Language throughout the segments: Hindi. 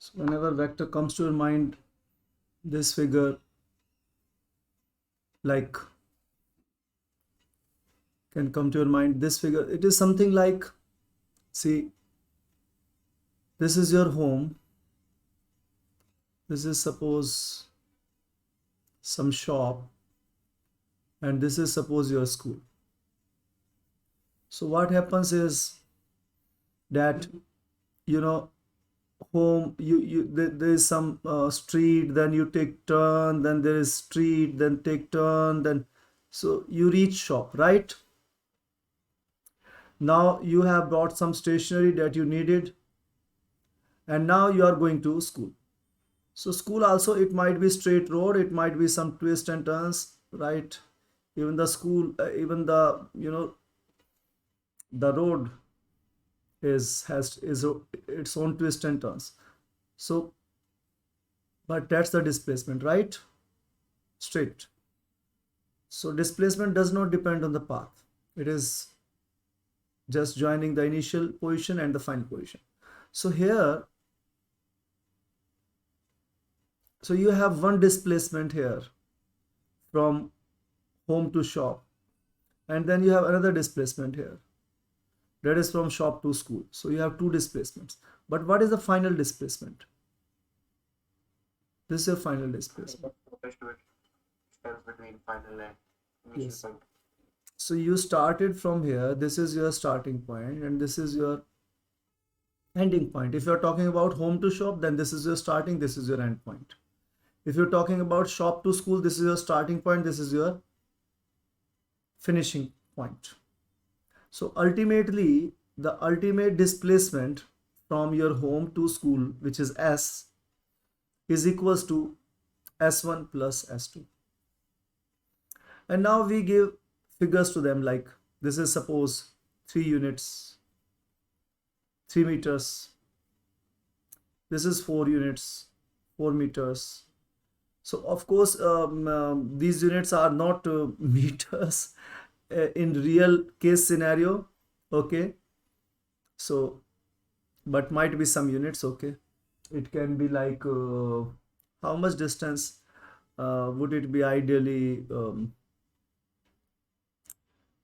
So whenever vector comes to your mind, this figure like can come to your mind. This figure, it is something like, see, this is your home. This is suppose some shop, and this is suppose your school. So what happens is that, you know, home, there is some street, then you take turn, then there is street, then take turn, then so you reach shop, right? Now you have brought some stationery that you needed, and now you are going to school. So school also, it might be straight road, it might be some twists and turns, right? Even the school, even the, you know, the road is its own twist and turns. So but that's the displacement, right? Straight. So displacement does not depend on the path. It is just joining the initial position and the final position. So here, so you have one displacement here from home to shop, and then you have another displacement here, that is from shop to school. So you have two displacements. But what is the final displacement? This is your final displacement. Between final and initial Yes. point. So you started from here. This is your starting point, and this is your ending point. If you're talking about home to shop, then this is your starting, this is your end point. If you're talking about shop to school, this is your starting point, this is your finishing point. So ultimately, the ultimate displacement from your home to school, which is S, is equals to S1 plus S2. And now we give figures to them, like this is suppose 3 units, 3 meters. This is 4 units, 4 meters. So of course, these units are not meters in real case scenario. Okay. So, but might be some units. Okay. It can be like how much distance would it be ideally?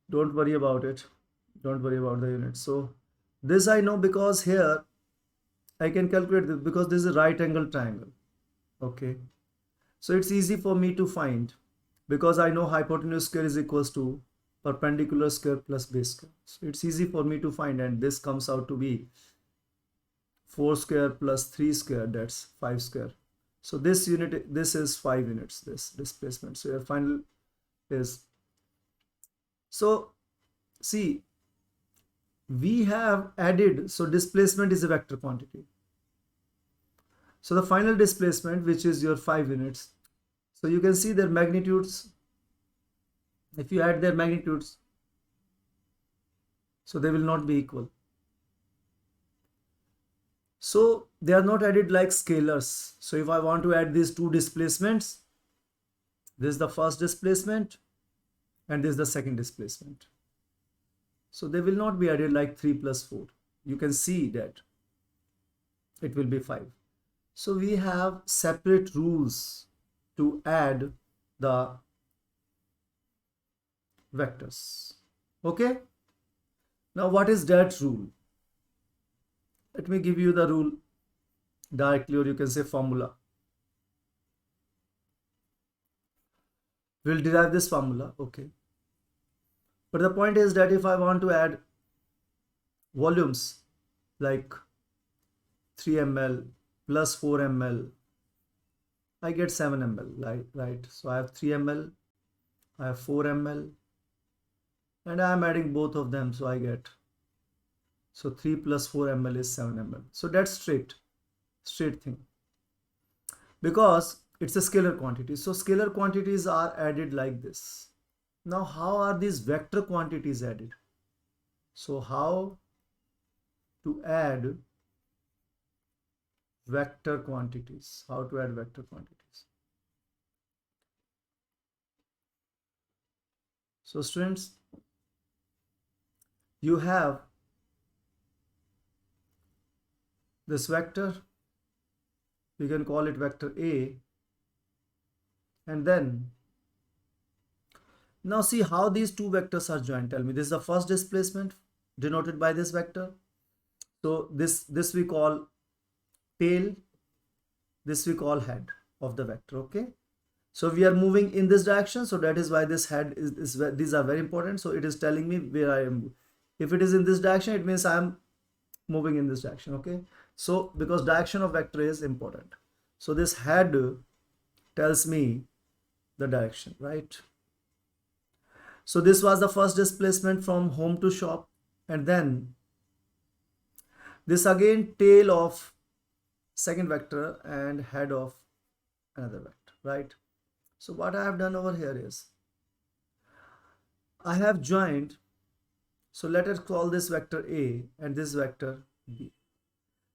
Don't worry about it. Don't worry about the units. So this I know because here I can calculate this because this is a right angle triangle. Okay. So it's easy for me to find because I know hypotenuse square is equals to perpendicular square plus base square. So it's easy for me to find, and this comes out to be 4 square plus 3 square, that's 5 square. So this unit, this is 5 units, this displacement. So your final is, so see, we have added, so displacement is a vector quantity. So the final displacement, which is your 5 units, so you can see their magnitudes. If you add their magnitudes, so they will not be equal. So they are not added like scalars. So if I want to add these two displacements, this is the first displacement and this is the second displacement. So they will not be added like 3 plus 4. You can see that it will be 5. So we have separate rules to add the vectors. Okay. Now what is that rule? Let me give you the rule directly, or you can say formula. We'll derive this formula. Okay. But the point is that if I want to add volumes like 3 ml plus 4 ml, I get 7 ml, right? So I have 3 ml, I have 4 ml, and I am adding both of them, so I get, so 3 plus 4 ml is 7 ml. So that's straight thing, because it's a scalar quantity. So scalar quantities are added like this. Now how are these vector quantities added? So how to add vector quantities? How to add vector quantities? So students, you have this vector we can call it vector A, and then now see how these two vectors are joined. Tell me, this is the first displacement denoted by this vector. So this we call tail, this we call head of the vector. Okay, so we are moving in this direction, so that is why this head is these are very important. So it is telling me where I am. If it is in this direction, it means I am moving in this direction. Okay, so because direction of vector is important, so this head tells me the direction, right? So this was the first displacement from home to shop, and then this again tail of second vector and head of another vector, right? So what I have done over here is I have joined, so let us call this vector A and this vector B.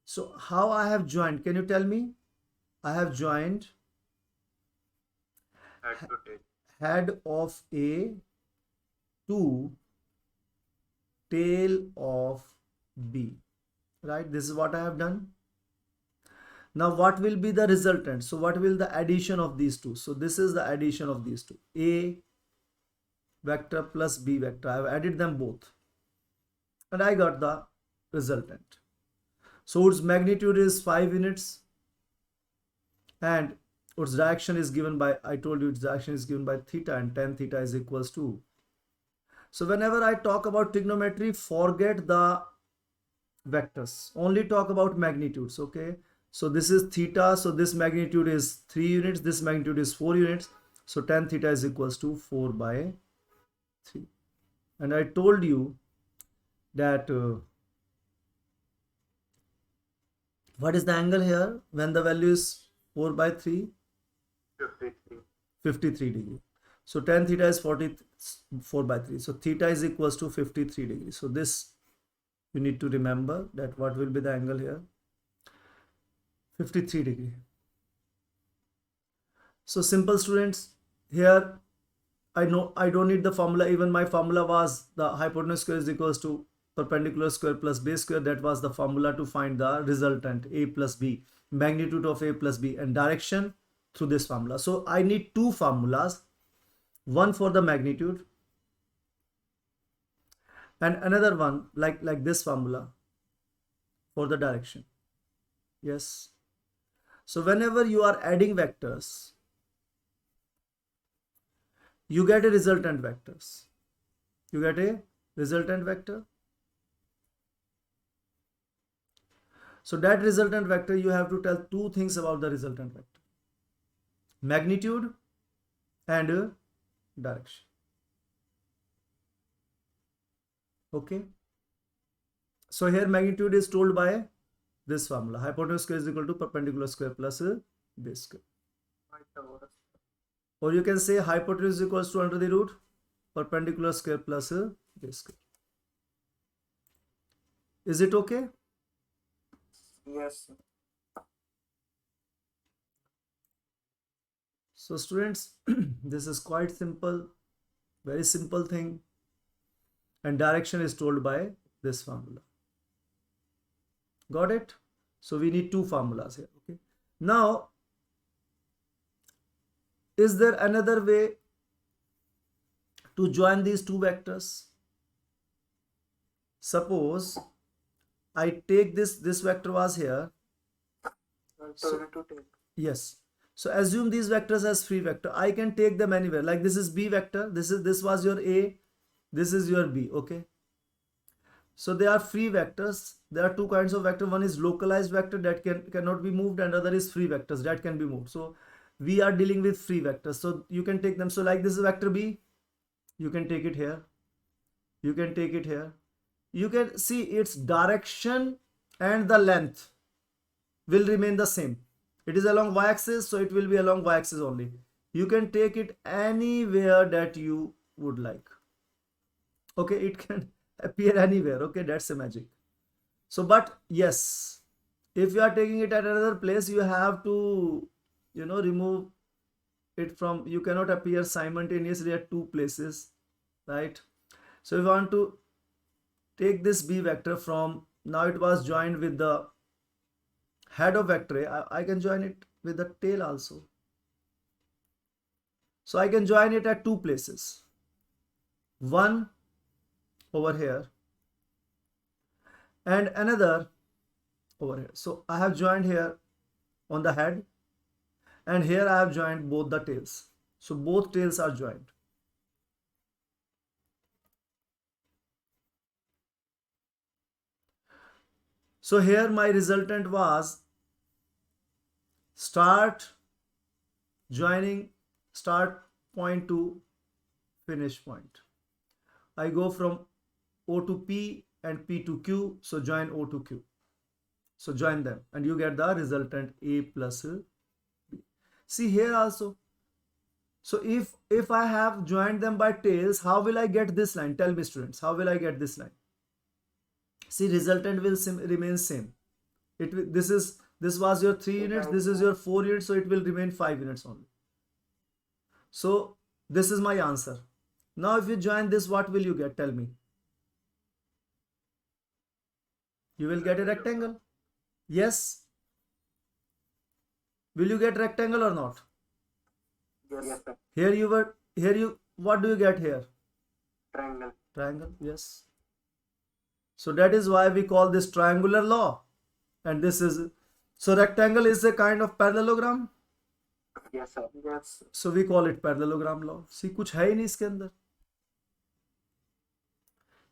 So how I have joined, can you tell me? I have joined Head to tail. head of A to tail of B, right? This is what I have done. Now what will be the resultant? So what will the addition of these two? So this is the addition of these two, A vector plus B vector. I have added them both and I got the resultant. So its magnitude is 5 units and its direction is given by, I told you its direction is given by theta, and tan theta is equals to. So whenever I talk about trigonometry, forget the vectors, only talk about magnitudes. Okay, so this is theta, so this magnitude is 3 units, this magnitude is 4 units, so tan theta is equals to 4 by 3. And I told you that what is the angle here when the value is 4 by 3? 53. 53 degree. So tan theta is 44 by 3. So theta is equals to 53 degrees. So this you need to remember that what will be the angle here? 53 degree. So simple, students. Here I know I don't need the formula. Even my formula was the hypotenuse square is equals to perpendicular square plus base square. That was the formula to find the resultant, A plus B, magnitude of A plus B, and direction through this formula. So I need two formulas, one for the magnitude and another one like this formula for the direction. Yes. So whenever you are adding vectors, you get a resultant vectors. You get a resultant vector. So that resultant vector, you have to tell two things about the resultant vector: magnitude and direction. Okay. So here magnitude is told by this formula: hypotenuse square is equal to perpendicular square plus base square. Or you can say hypotenuse equals to under the root perpendicular square plus base square. Is it okay? Yes. So students, this is quite simple, very simple thing, and direction is told by this formula. Got it? So we need two formulas here. Okay. Now, is there another way to join these two vectors? Suppose I take this vector was here. Turn it to tail. Yes. So assume these vectors as free vector. I can take them anywhere. Like this is B vector. This was your A. This is your B. Okay. So they are free vectors. There are two kinds of vector. One is localized vector that cannot be moved, and other is free vectors that can be moved. So we are dealing with free vectors. So you can take them. So like this is vector B. You can take it here. You can take it here. You can see its direction and the length will remain the same. It is along y-axis, so it will be along y-axis only. You can take it anywhere that you would like. Okay, it can appear anywhere. Okay, that's the magic. So, but yes, if you are taking it at another place, you have to, remove it from, you cannot appear simultaneously at two places, right? So if you want to take this B vector from, now it was joined with the head of vector A, I can join it with the tail also. So I can join it at two places. One over here and another over here. So I have joined here on the head, and here I have joined both the tails. So both tails are joined. So here my resultant was start point to finish point. I go from O to P and P to Q, so join O to Q. So join them and you get the resultant A plus B. See here also. So if I have joined them by tails, how will I get this line? Tell me, students, how will I get this line? See, resultant will remain same. This was your 3 units, this is your 4 units, so it will remain 5 units only. So this is my answer. Now if you join this, what will you get? Tell me. You will get a rectangle. Yes. Will you get rectangle or not? Yes, sir. What do you get here? Triangle. Triangle, yes. So that is why we call this triangular law. And this is, so rectangle is a kind of parallelogram. Yes, sir. Yes. So we call it parallelogram law. See, कुछ है ही नहीं इसके अंदर.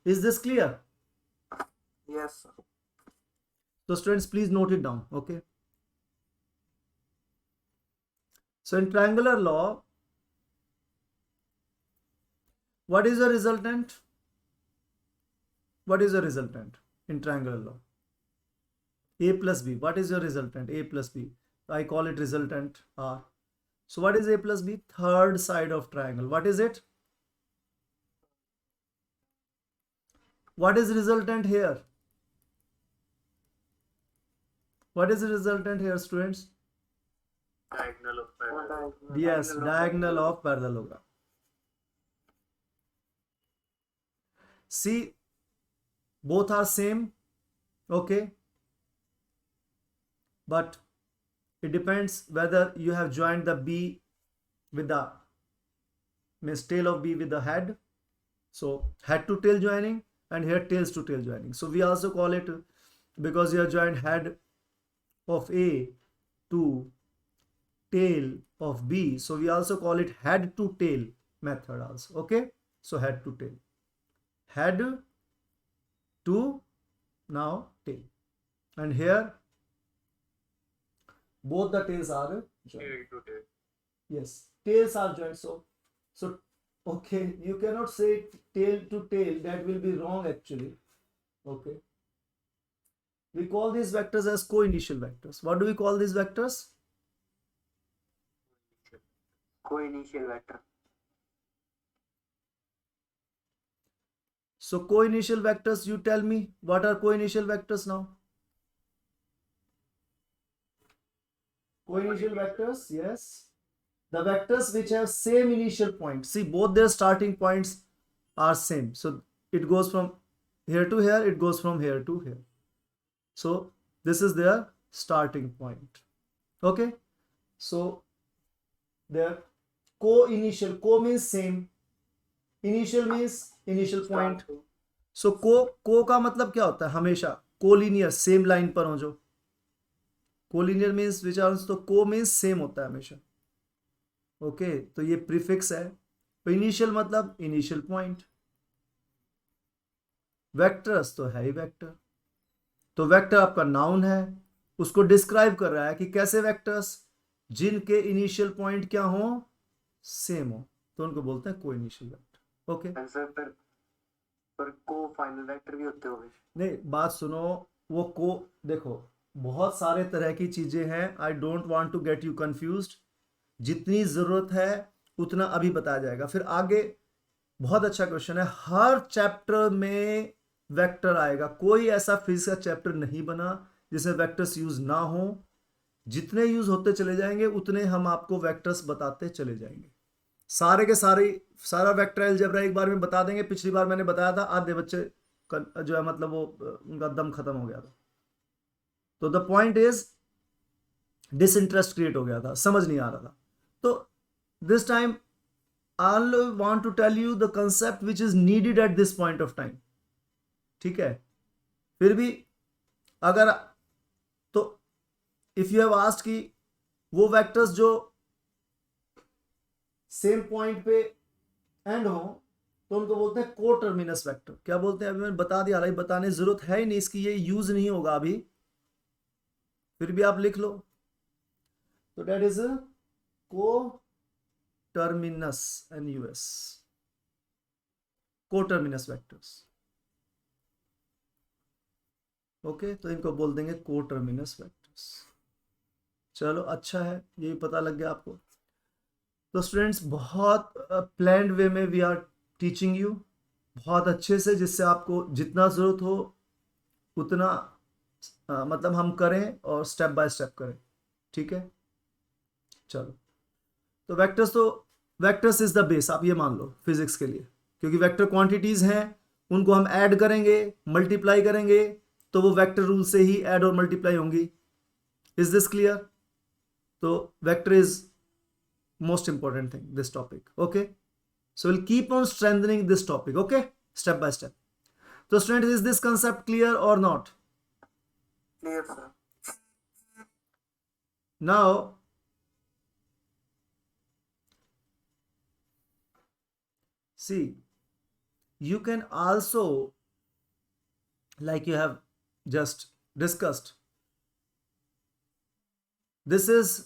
Is this clear? Yes, sir. So students, please note it down, okay? So in triangular law, what is the resultant? What is the resultant in triangular law? A plus B. What is your resultant? A plus B. I call it resultant R. So what is A plus B? Third side of triangle. What is it? What is resultant here? What is the resultant here, students? Diagonal of parallelogram. Yes, diagonal of parallelogram. See, both are same, okay? But it depends whether you have joined the B with the tail of B with the head. So head to tail joining, and here tails to tail joining. So we also call it, because you have joined head of A to tail of B, so we also call it head to tail method also, okay? So head to tail, head to now tail, and here both the tails are joined. Tail to tail. Yes, tails are joined. So okay, you cannot say tail to tail, that will be wrong actually, okay? We call these vectors as co-initial vectors. What do we call these vectors? Co-initial vector. So co-initial vectors, you tell me, what are co-initial vectors now? Co-initial vectors, yes. The vectors which have same initial point. See, both their starting points are same. So it goes from here to here, it goes from here to here. So this is their starting point. Okay. So their co-initial, co means same, initial means initial point. So co का मतलब क्या होता है? हमेशा कोलिनियर, सेम लाइन पर हो जो. कोलिनियर मीन्स विच आर, तो को मीन्स सेम होता है हमेशा. ओके, तो ये प्रीफिक्स है. तो इनिशियल मतलब इनिशियल पॉइंट. वेक्टर्स तो है ही वेक्टर. तो वेक्टर आपका नाउन है, उसको डिस्क्राइब कर रहा है कि कैसे वेक्टर्स जिनके इनिशियल पॉइंट क्या हो, सेम हो, तो उनको बोलते हैं को इनिशियल वेक्टर. ओके, पर को फाइनल वेक्टर भी होते होंगे. नहीं, बात सुनो. वो को देखो, बहुत सारे तरह की चीजें हैं. I don't want to get you confused. जितनी जरूरत है उतना अभी बताया जाएगा, फिर आगे. बहुत अच्छा क्वेश्चन है. हर चैप्टर में वेक्टर आएगा. कोई ऐसा फिजिक्स का चैप्टर नहीं बना जिसमें वेक्टर्स यूज ना हो. जितने यूज होते चले जाएंगे उतने हम आपको वेक्टर्स बताते चले जाएंगे. सारे के सारा वेक्टर अलजेब्रा एक बार में बता देंगे. पिछली बार मैंने बताया था, आधे बच्चे जो है मतलब वो उनका दम खत्म हो गया था. तो the point is disinterest create हो गया था, समझ नहीं आ रहा था। तो this time I want to tell you the concept which is needed at this point of time. ठीक है, फिर भी अगर, तो इफ यू हैव आस्क्ड कि वो वेक्टर्स जो सेम पॉइंट पे एंड हो तो उनको बोलते हैं को टर्मिनस वेक्टर। क्या बोलते हैं, अभी मैंने बता दिया, हालांकि बताने की जरूरत है ही नहीं, इसकी ये यूज नहीं होगा अभी, फिर भी आप लिख लो। तो डेट इज को टर्मिनस एन यूएस, को टर्मिनस वेक्टर्स। ओके, तो इनको बोल देंगे को टर्मिनस वेक्टर्स। चलो अच्छा है, ये भी पता लग गया आपको। तो स्टूडेंट्स बहुत प्लान्ड वे में वी आर टीचिंग यू, बहुत अच्छे से, जिससे आपको जितना ज़रूरत हो उतना मतलब हम करें और स्टेप बाय स्टेप करें। ठीक है, चलो। तो वेक्टर्स इज द बेस, आप ये मान लो फिजिक्स के लिए, क्योंकि वेक्टर क्वांटिटीज हैं, उनको हम ऐड करेंगे, मल्टीप्लाई करेंगे, तो वो वेक्टर रूल से ही ऐड और मल्टीप्लाई होंगी। Is this clear? तो vector is most important thing, this topic. Okay, so we'll keep on strengthening this topic, okay, step by step. So students, is this concept clear or not? Clear, sir. Now see, you can also, like you have just discussed, this is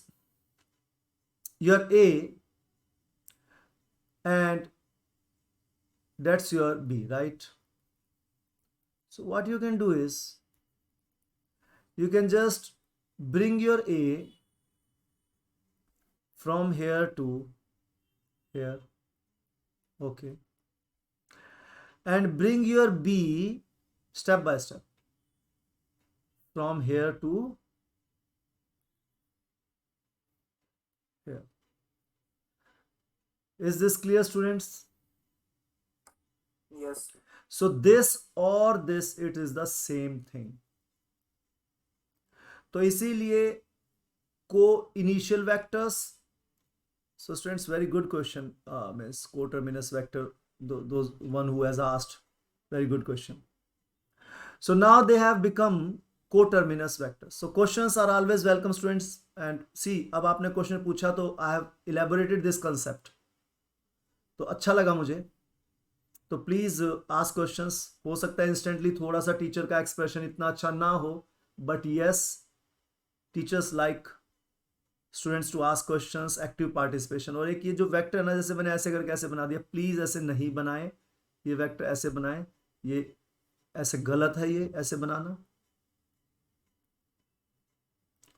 your A and that's your B, right? So what you can do is, you can just bring your A from here to here, okay, and bring your B step by step from here to here. Is this clear, students? Yes. So this or this, it is the same thing. तो इसीलिए को initial vectors, so students, very good question, miss, coterminous vector, those one who has asked, very good question. So now they have become coterminous vectors. So questions are always welcome, students. And see, अब आपने क्वेश्चन पूछा तो I have elaborated this concept, तो अच्छा लगा मुझे। तो प्लीज आस्क क्वेश्चंस। हो सकता है इंस्टेंटली थोड़ा सा टीचर का एक्सप्रेशन इतना अच्छा ना हो, but yes, teachers like students to ask questions, active participation. और एक ये जो वेक्टर है ना, जैसे मैंने ऐसे करके ऐसे बना दिया, प्लीज ऐसे नहीं बनाएं, ये वेक्टर ऐसे बनाएं, ये ऐसे गलत है, ये ऐसे बनाना।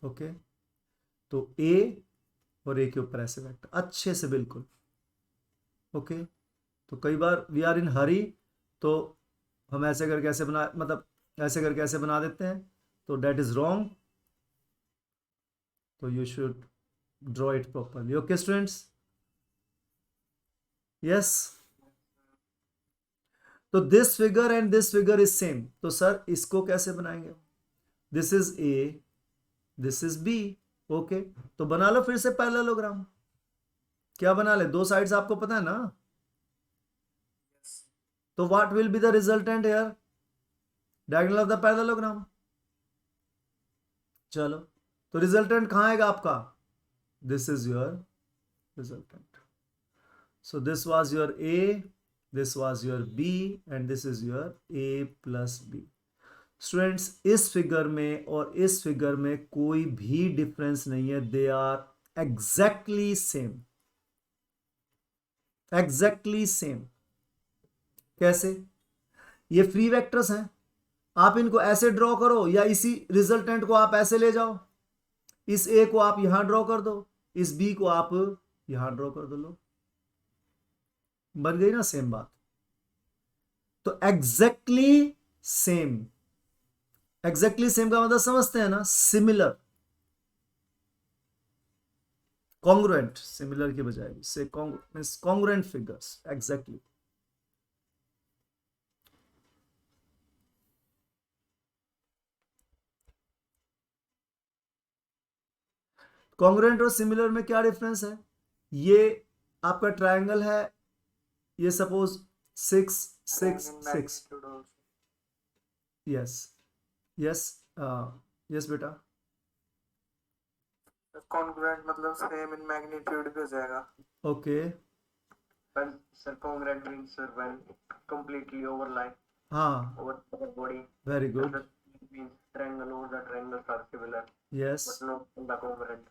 ओके, तो ए और ए के ऊपर ऐसे वेक्टर अच्छे से, बिल्कुल ओके। तो कई बार वी आर इन हरी, तो हम ऐसे करके ऐसे बना, मतलब ऐसे करके ऐसे बना देते हैं, तो डेट इज रॉन्ग। तो you should draw it properly. Okay students, yes. तो this figure and this figure is same, तो सर इसको कैसे बनाएंगे? This is A, this is B, okay. तो बना लो फिर से पैरेललोग्राम। क्या बना ले, दो साइड्स आपको पता है ना, तो what will be the resultant here? Diagonal of the parallelogram. चलो, तो रिजल्टेंट कहां आएगा आपका? This is your resultant. So this was your A, this was your B and this is your A plus B. Students, इस फिगर में और इस फिगर में कोई भी डिफरेंस नहीं है, they are exactly same, exactly same. कैसे? ये फ्री वेक्टर्स हैं, आप इनको ऐसे ड्रॉ करो या इसी रिजल्टेंट को आप ऐसे ले जाओ, इस ए को आप यहां ड्रॉ कर दो, इस बी को आप यहां ड्रॉ कर दो, लो बन गई ना सेम बात। तो एग्जैक्टली सेम, एग्जैक्टली सेम का मतलब समझते हैं ना, सिमिलर, कॉन्ग्रुएंट, सिमिलर की बजाय से कॉन्ग्रुएंट फिगर्स, एग्जैक्टली। कॉन्ग्रुएंट और सिमिलर में क्या डिफरेंस है? ये आपका ट्रायंगल है, ये suppose 6 6 in 6, magnitude also. Yes yes yes बेटा, Congruent मतलब same in magnitude भी हो जाएगा. Okay When sir congruent means sir when completely overlap हाँ, over the body. Very And good, the means triangle over the triangles are similar yes. but not the congruent.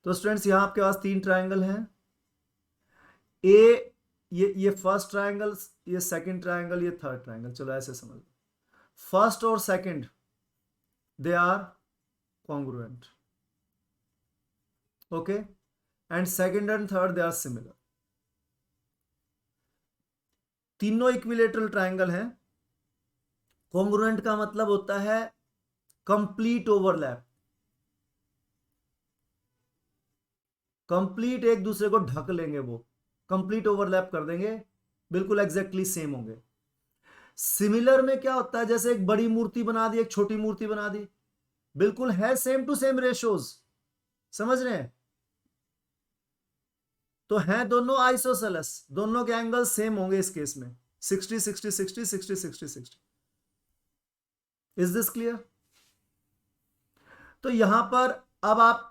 तो स्टूडेंट्स यहाँ आपके पास 3 ट्रायंगल हैं। ए, ये फर्स्ट ट्रायंगल, ये सेकंड ट्रायंगल, ये थर्ड ट्रायंगल। चलो ऐसे समझ लो, फर्स्ट और सेकंड they are congruent, okay, and second and third they are similar. तीनों इक्विलेटरल ट्रायंगल हैं। कॉन्ग्रुएंट का मतलब होता है कंप्लीट ओवरलैप, कंप्लीट एक दूसरे को ढक लेंगे, वो कंप्लीट ओवरलैप कर देंगे, बिल्कुल एग्जैक्टली सेम होंगे। सिमिलर में क्या होता है, जैसे एक बड़ी मूर्ति बना दी, एक छोटी मूर्ति बना दी, बिल्कुल है सेम टू सेम रेशोज, समझ रहे हैं? तो हैं दोनों आइसोसेलेस, दोनों के एंगल सेम होंगे इस केस में, 60 60 60 60 60 60। Is this clear? तो यहां पर अब आप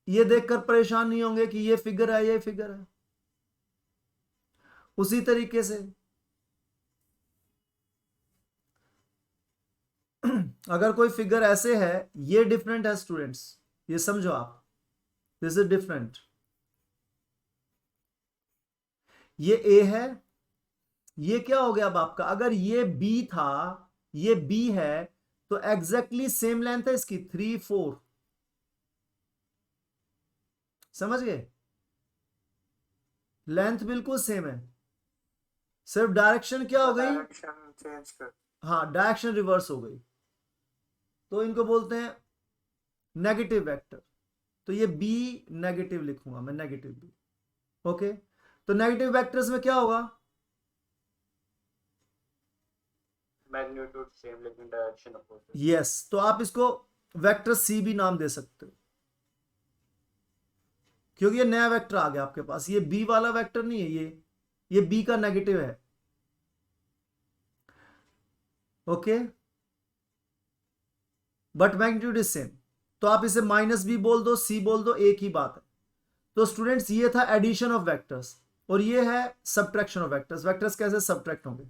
ये देखकर परेशान नहीं होंगे कि ये फिगर है, ये फिगर है। उसी तरीके से अगर कोई फिगर ऐसे है, ये डिफरेंट है स्टूडेंट्स, ये समझो आप, दिस इज डिफरेंट। ये ए है, ये क्या हो गया अब आपका? अगर ये बी था, ये बी है, तो एग्जैक्टली सेम लेंथ है इसकी, 3 4, समझ गए? लेंथ बिल्कुल सेम है, सिर्फ डायरेक्शन क्या हो गई? Direction change कर. हाँ, डायरेक्शन रिवर्स हो गई, तो इनको बोलते हैं नेगेटिव वेक्टर। तो ये बी नेगेटिव लिखूंगा मैं, नेगेटिव बी, ओके। तो नेगेटिव वेक्टर्स में क्या होगा? Magnitude same लेकिन direction opposite. यस, तो आप इसको वेक्टर सी भी नाम दे सकते हो, क्योंकि ये नया वेक्टर आ गया आपके पास। ये बी वाला वेक्टर नहीं है, ये बी का नेगेटिव है, okay, but magnitude is same. तो आप इसे माइनस बी बोल दो, सी बोल दो, एक ही बात है। तो स्टूडेंट्स ये था एडिशन ऑफ वेक्टर्स, और ये है सब्ट्रैक्शन ऑफ वेक्टर्स। वेक्टर्स कैसे सब्ट्रैक्ट होंगे?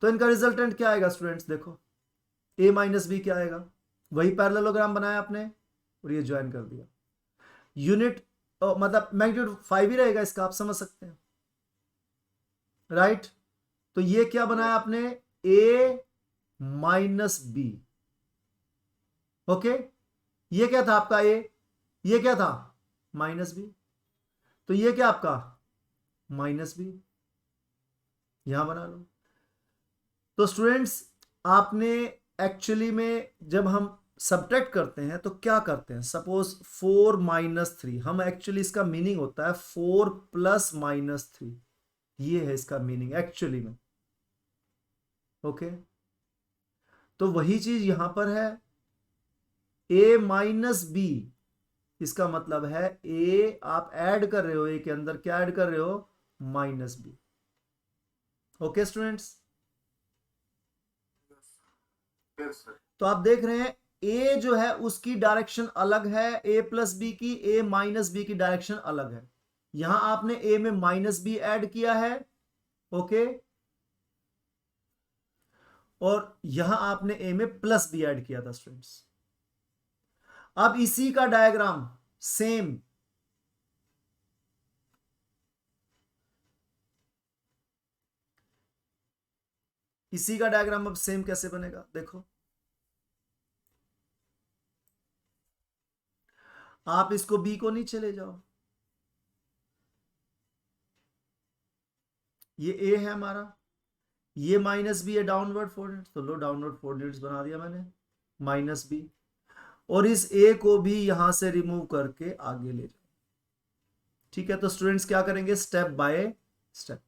तो इनका रिजल्टेंट क्या आएगा स्टूडेंट्स? देखो, ए माइनस बी क्या आएगा? वही पैरेललोग्राम बनाया आपने और ये ज्वाइन कर दिया। यूनिट मतलब मैग्नीट्यूड 5 ही रहेगा इसका, आप समझ सकते हैं, राइट? तो ये क्या बनाया आपने? A minus B, okay. ये क्या था आपका? ए, ये क्या था? Minus B. तो ये क्या आपका? माइनस बी, यहां बना लो। तो स्टूडेंट्स, आपने एक्चुअली में जब हम सब्ट्रैक्ट करते हैं तो क्या करते हैं? सपोज 4 माइनस 3, हम एक्चुअली इसका मीनिंग होता है 4 प्लस माइनस 3, ये है इसका मीनिंग एक्चुअली में, ओके। तो वही चीज यहां पर है, ए माइनस बी, इसका मतलब है ए आप ऐड कर रहे हो, ए के अंदर क्या ऐड कर रहे हो? Minus B, okay students. Yes sir. तो आप देख रहे हैं ए जो है उसकी डायरेक्शन अलग है ए प्लस बी की, ए माइनस बी की डायरेक्शन अलग है। यहां आपने ए में माइनस बी ऐड किया है, ओके, और यहां आपने ए में प्लस बी ऐड किया था स्टूडेंट्स। अब इसी का डायग्राम सेम इसी का डायग्राम अब सेम कैसे बनेगा? देखो, आप इसको बी को नीचे ले जाओ, ये ए है हमारा, ये माइनस बी है डाउनवर्ड 4 यूनिट्स, तो लो डाउनवर्ड 4 यूनिट्स बना दिया मैंने, माइनस बी, और इस ए को भी यहां से रिमूव करके आगे ले जाओ, ठीक है। तो स्टूडेंट्स क्या करेंगे? Step by step.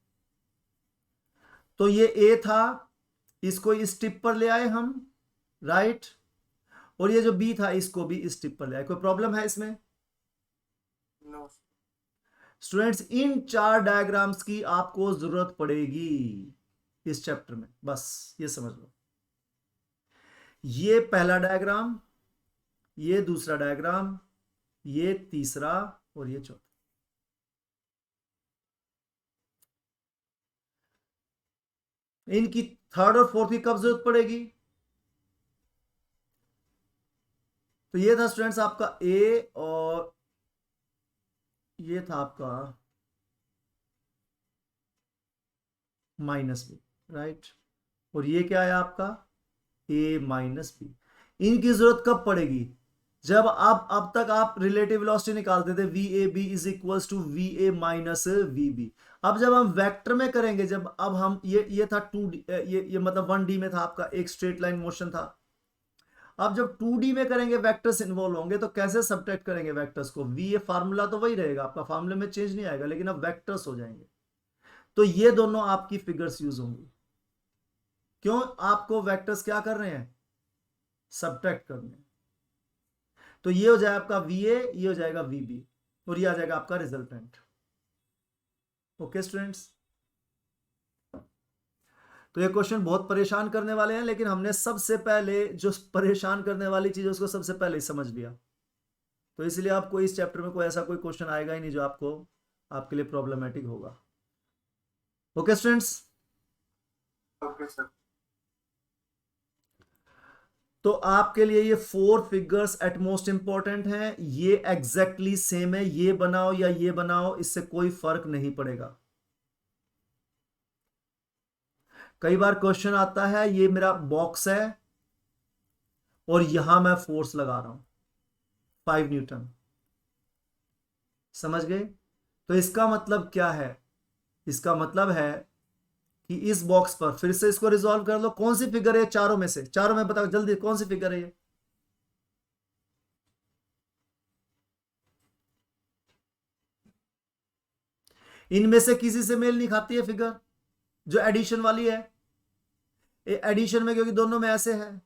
तो ये ए था, इसको इस टिप पर ले आए हम, राइट, और ये जो बी था इसको भी इस टिप पर ले आए। कोई प्रॉब्लम है इसमें? नो स्टूडेंट्स इन 4 डायग्राम्स की आपको जरूरत पड़ेगी इस चैप्टर में, बस ये समझ लो। ये पहला डायग्राम, ये दूसरा डायग्राम, ये तीसरा और ये चौथा। इनकी थर्ड और फोर्थ की कब जरूरत पड़ेगी? तो ये था स्टूडेंट्स आपका ए और ये था आपका माइनस बी, राइट। और ये क्या है आपका ए माइनस बी। इनकी जरूरत कब पड़ेगी? जब आप अब तक आप रिलेटिव वेलोसिटी निकालते थे V A B is equals to V A minus V B. अब जब हम वेक्टर में करेंगे, जब अब हम ये था 2D, ये मतलब 1D में था आपका एक स्ट्रेट लाइन मोशन था। अब जब 2D में करेंगे वेक्टर्स इन्वॉल्व होंगे, तो कैसे सब्ट्रैक्ट करेंगे वेक्टर्स को? वी ए फार्मूला तो वही रहेगा आपका, फार्मूले में चेंज नहीं आएगा, लेकिन अब वेक्टर्स हो जाएंगे। तो ये दोनों आपकी फिगर्स यूज होंगी। क्यों? आपको वेक्टर्स क्या कर रहे हैं? सब्ट्रैक्ट करने हैं। तो ये हो जाएगा आपका वी ए, ये हो जाएगा वी बी, और ये आ जाएगा आपका रिजल्टेंट। ओके स्टूडेंट्स, तो ये क्वेश्चन बहुत परेशान करने वाले हैं, लेकिन हमने सबसे पहले जो परेशान करने वाली चीज उसको सबसे पहले ही समझ लिया। तो इसलिए आपको इस चैप्टर में कोई ऐसा कोई क्वेश्चन आएगा ही नहीं जो आपको आपके लिए प्रॉब्लमेटिक होगा। Okay students, okay sir. तो आपके लिए ये 4 फिगर्स एट मोस्ट इंपॉर्टेंट हैं। ये एग्जैक्टली सेम है, ये बनाओ या ये बनाओ, इससे कोई फर्क नहीं पड़ेगा। कई बार क्वेश्चन आता है ये मेरा बॉक्स है और यहां मैं फोर्स लगा रहा हूं 5 न्यूटन, समझ गए? तो इसका मतलब क्या है? इसका मतलब है कि इस बॉक्स पर फिर से इसको रिजॉल्व कर लो। कौन सी फिगर है चारों में से? चारों में बताओ जल्दी, कौन सी फिगर है ये? इनमें से किसी से मेल नहीं खाती है फिगर जो एडिशन वाली है। एडिशन में, क्योंकि दोनों में ऐसे है,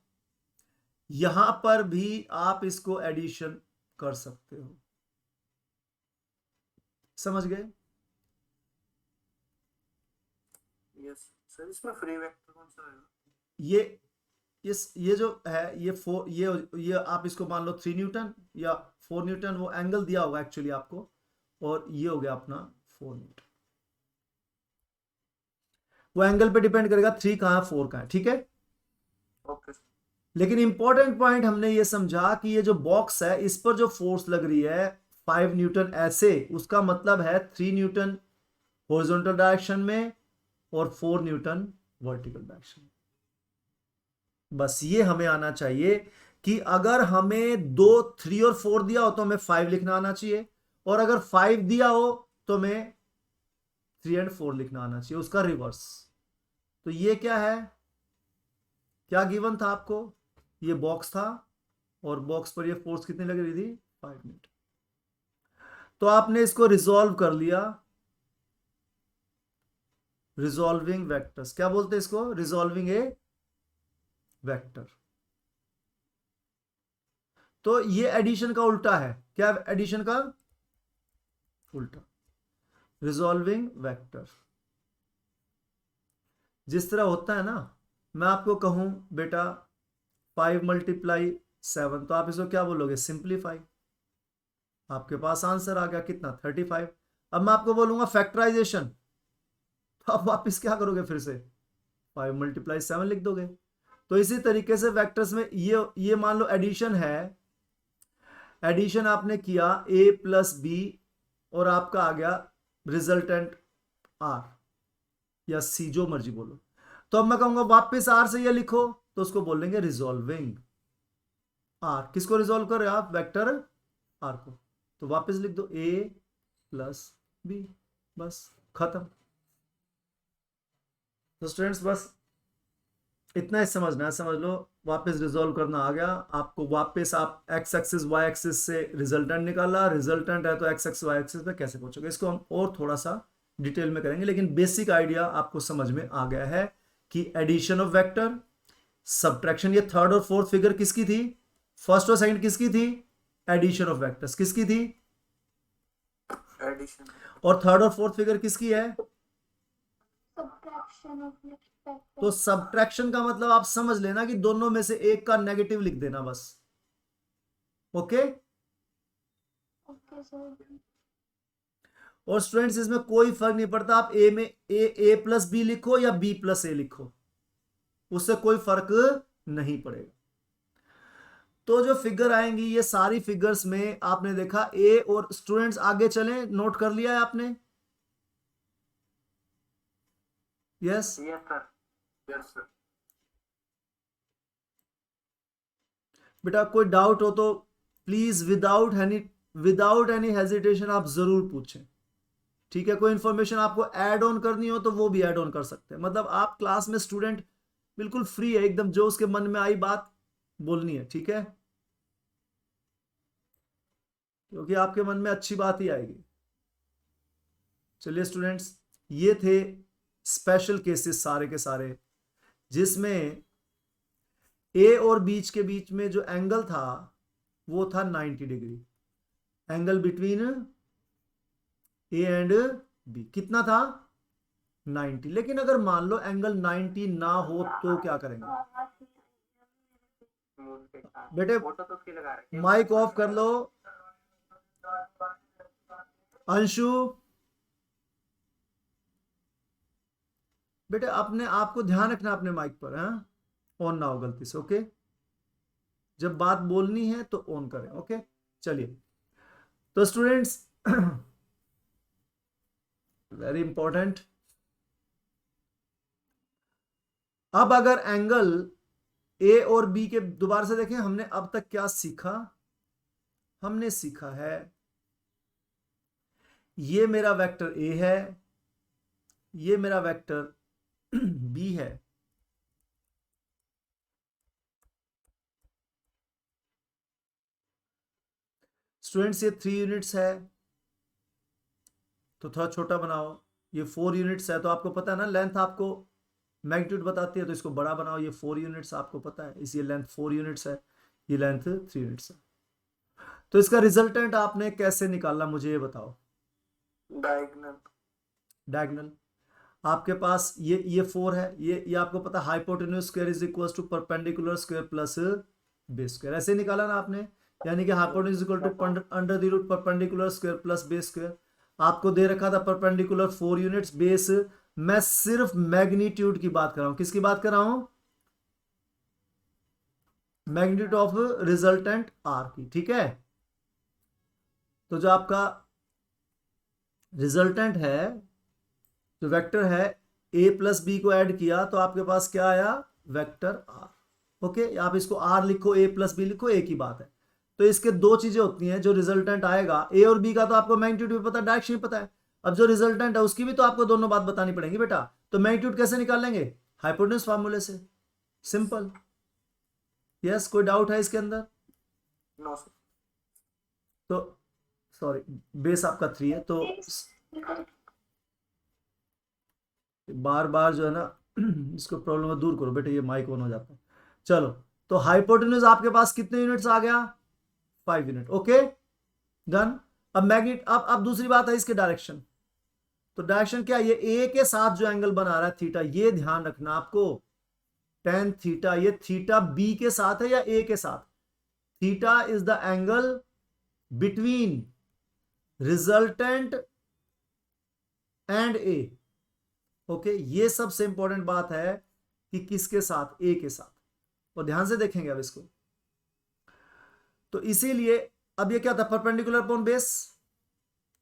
यहां पर भी आप इसको एडिशन कर सकते हो। समझ गए? यस सर, इसमें फ्री वेक्टर कौन सा है? ये जो है ये ये आप इसको मान लो 3 न्यूटन या 4 न्यूटन, वो एंगल दिया होगा एक्चुअली आपको, और ये हो गया अपना 4 न्यूटन। वो एंगल पे डिपेंड करेगा 3 कहां है 4 कहां है, ठीक है। Okay sir. लेकिन इंपॉर्टेंट पॉइंट हमने ये समझा कि ये जो बॉक्स है इस पर जो फोर्स लग रही है 5 न्यूटन ऐसे, उसका मतलब है 3 न्यूटन हॉरिजॉन्टल डायरेक्शन में और 4 न्यूटन वर्टिकल डायरेक्शन में। बस ये हमें आना चाहिए कि अगर हमें 2, 3 और 4 दिया हो तो हमें 5 लिखना आना चाहिए, और अगर 5 दिया हो तो हमें 3 और 4 लिखना आना चाहिए, उसका रिवर्स। तो ये क्या है? क्या गिवन था आपको? ये बॉक्स था और बॉक्स पर ये फोर्स कितनी लग रही थी? 5 न्यूटन। तो आपने इसको रिजॉल्व कर लिया। रिजॉल्विंग वेक्टर्स, क्या बोलते हैं इसको? रिजॉल्विंग ए वेक्टर। तो ये एडिशन का उल्टा है। क्या एडिशन का उल्टा? Resolving vector. जिस तरह होता है ना, मैं आपको कहूं बेटा 5 × 7, तो आप इसको क्या बोलोगे? सिंप्लीफाई। आपके पास आंसर आ गया कितना? 35। अब मैं आपको बोलूंगा फैक्टराइजेशन, तो आप वापस क्या करोगे? फिर से 5 × 7 लिख दोगे। तो इसी तरीके से वेक्टर्स में ये मान लो एडिशन है, एडिशन आपने किया a + b और आपका आ गया रिजल्टेंट r या c, जो मर्जी बोलो। तो अब मैं कहूंगा वापस r से ये लिखो, तो उसको बोलेंगे रिजॉल्विंग r। किसको रिजॉल्व कर रहे हो आप? वेक्टर r को। तो वापस लिख दो a + b, बस खत्म। तो स्टूडेंट्स बस इतना ही समझना है, समझ लो। वापस रिजॉल्व करना आ गया आपको। वापस आप एक्स एक्सिस वाई एक्सिस से रिजल्टेंट निकाला, रिजल्टेंट है तो एक्स एक्सिस वाई एक्सिस पे कैसे पहुंचोगे, इसको हम और थोड़ा सा डिटेल में करेंगे, लेकिन बेसिक आइडिया आपको समझ में आ गया है कि एडिशन ऑफ वेक्टर, सब्ट्रैक्शन। ये थर्ड और फोर्थ फिगर किसकी थी? फर्स्ट और सेकंड किसकी थी? एडिशन ऑफ वेक्टर्स किसकी थी? एडिशन। और थर्ड और फोर्थ फिगर किसकी है? subtraction of respective. तो सब्ट्रैक्शन का मतलब आप समझ लेना कि दोनों में से एक का नेगेटिव लिख देना बस। ओके। Okay, sir. और स्टूडेंट्स इसमें कोई फर्क नहीं पड़ता, आप ए में ए प्लस बी लिखो या बी प्लस ए लिखो, उससे कोई फर्क नहीं पड़ेगा। तो जो फिगर आएंगी ये सारी फिगर्स में आपने देखा ए, और स्टूडेंट्स आगे चलें, नोट कर लिया है आपने? Yes yes sir. Yes sir. बेटा कोई डाउट हो तो प्लीज विदाउट एनी हेजिटेशन आप जरूर पूछें, ठीक है? कोई इंफॉर्मेशन आपको ऐड ऑन करनी हो तो वो भी ऐड ऑन कर सकते हैं। मतलब आप क्लास में स्टूडेंट बिल्कुल फ्री है एकदम, जो उसके मन में आई बात बोलनी है, ठीक है? क्योंकि आपके मन में अच्छी बात ही आएगी। चलिए स्टूडेंट्स, ये थे स्पेशल केसेस सारे के सारे, जिसमें ए और बीच के बीच में जो एंगल था वो था 90 degree, angle between A and B कितना था? 90। लेकिन अगर मान लो एंगल 90 ना हो तो क्या करेंगे? बेटे फोटो तो उसकी लगा रखी है। माइक ऑफ कर लो। अंशु बेटे अपने आप को ध्यान रखना अपने माइक पर, हाँ? ऑन ना हो गलती से, ओके? जब बात बोलनी है तो ऑन करें, ओके? चलिए, तो स्टूडेंट्स वेरी इंपॉर्टेंट, अब अगर एंगल ए और बी के, दोबारा से देखें हमने अब तक क्या सीखा। हमने सीखा है ये मेरा वेक्टर ए है, ये मेरा वेक्टर बी है, स्टूडेंट्स ये 3 यूनिट्स है तो थोड़ा छोटा बनाओ, ये 4 यूनिट्स है तो आपको पता है ना लेंथ आपको मैग्नीट्यूड बताती है, तो इसको बड़ा बनाओ, ये 4 यूनिट्स आपको पता है, इस ये लेंथ 4 यूनिट्स है, ये लेंथ 3 यूनिट्स है। तो इसका रिजल्टेंट आपने कैसे निकाला मुझे ये बताओ? डायगोनल। डायगोनल आपके पास ये 4 है, ये आपको पता है hypotenuse square is equal to perpendicular square plus base square, ऐसे निकाला ना आपने, यानी कि hypotenuse equal to under the root perpendicular square plus base square. आपको दे रखा था परपेंडिकुलर 4 यूनिट्स, बेस, मैं सिर्फ मैग्नीट्यूड की बात कर रहा हूं। किसकी बात कर रहा हूं? मैग्नीट्यूड ऑफ रिजल्टेंट आर की, ठीक है? तो जो आपका रिजल्टेंट है, जो वेक्टर है, ए प्लस बी को ऐड किया तो आपके पास क्या आया? Vector are. ओके, आप इसको आर लिखो, ए प्लस बी लिखो, एक ही बात है। तो इसके दो चीजें होती हैं, जो रिजल्टेंट आएगा ए और बी का तो आपको मैग्नीट्यूड भी पता है, डायरेक्शन भी पता है, अब जो रिजल्टेंट है उसकी भी तो आपको दोनों बात बतानी पड़ेगी बेटा। तो मैग्नीट्यूड कैसे निकाल लेंगे? हाइपोटेन्यूज फार्मूले से, सिंपल। यस, कोई डाउट है इसके अंदर? No sir. तो सॉरी, बेस आपका 3 है, तो बार बार जो है ना इसको प्रॉब्लम दूर करो बेटे, ये माइक ऑन हो जाता है। चलो, तो हाइपोटेन्यूज आपके पास कितने यूनिट्स आ गया? 5 यूनिट। Okay, done. अब मैग्नेट, अब दूसरी बात है इसके डायरेक्शन। तो डायरेक्शन क्या? ये ए के साथ जो एंगल बना रहा है थीटा, ये ध्यान रखना आपको, tan थीटा, ये थीटा बी के साथ है या ए के साथ? Theta is the angle between resultant and A. Okay, ये सबसे इंपॉर्टेंट बात है कि किसके साथ? ए के साथ। और ध्यान से देखेंगे अब इसको, तो इसीलिए अब ये क्या था? Perpendicular upon base,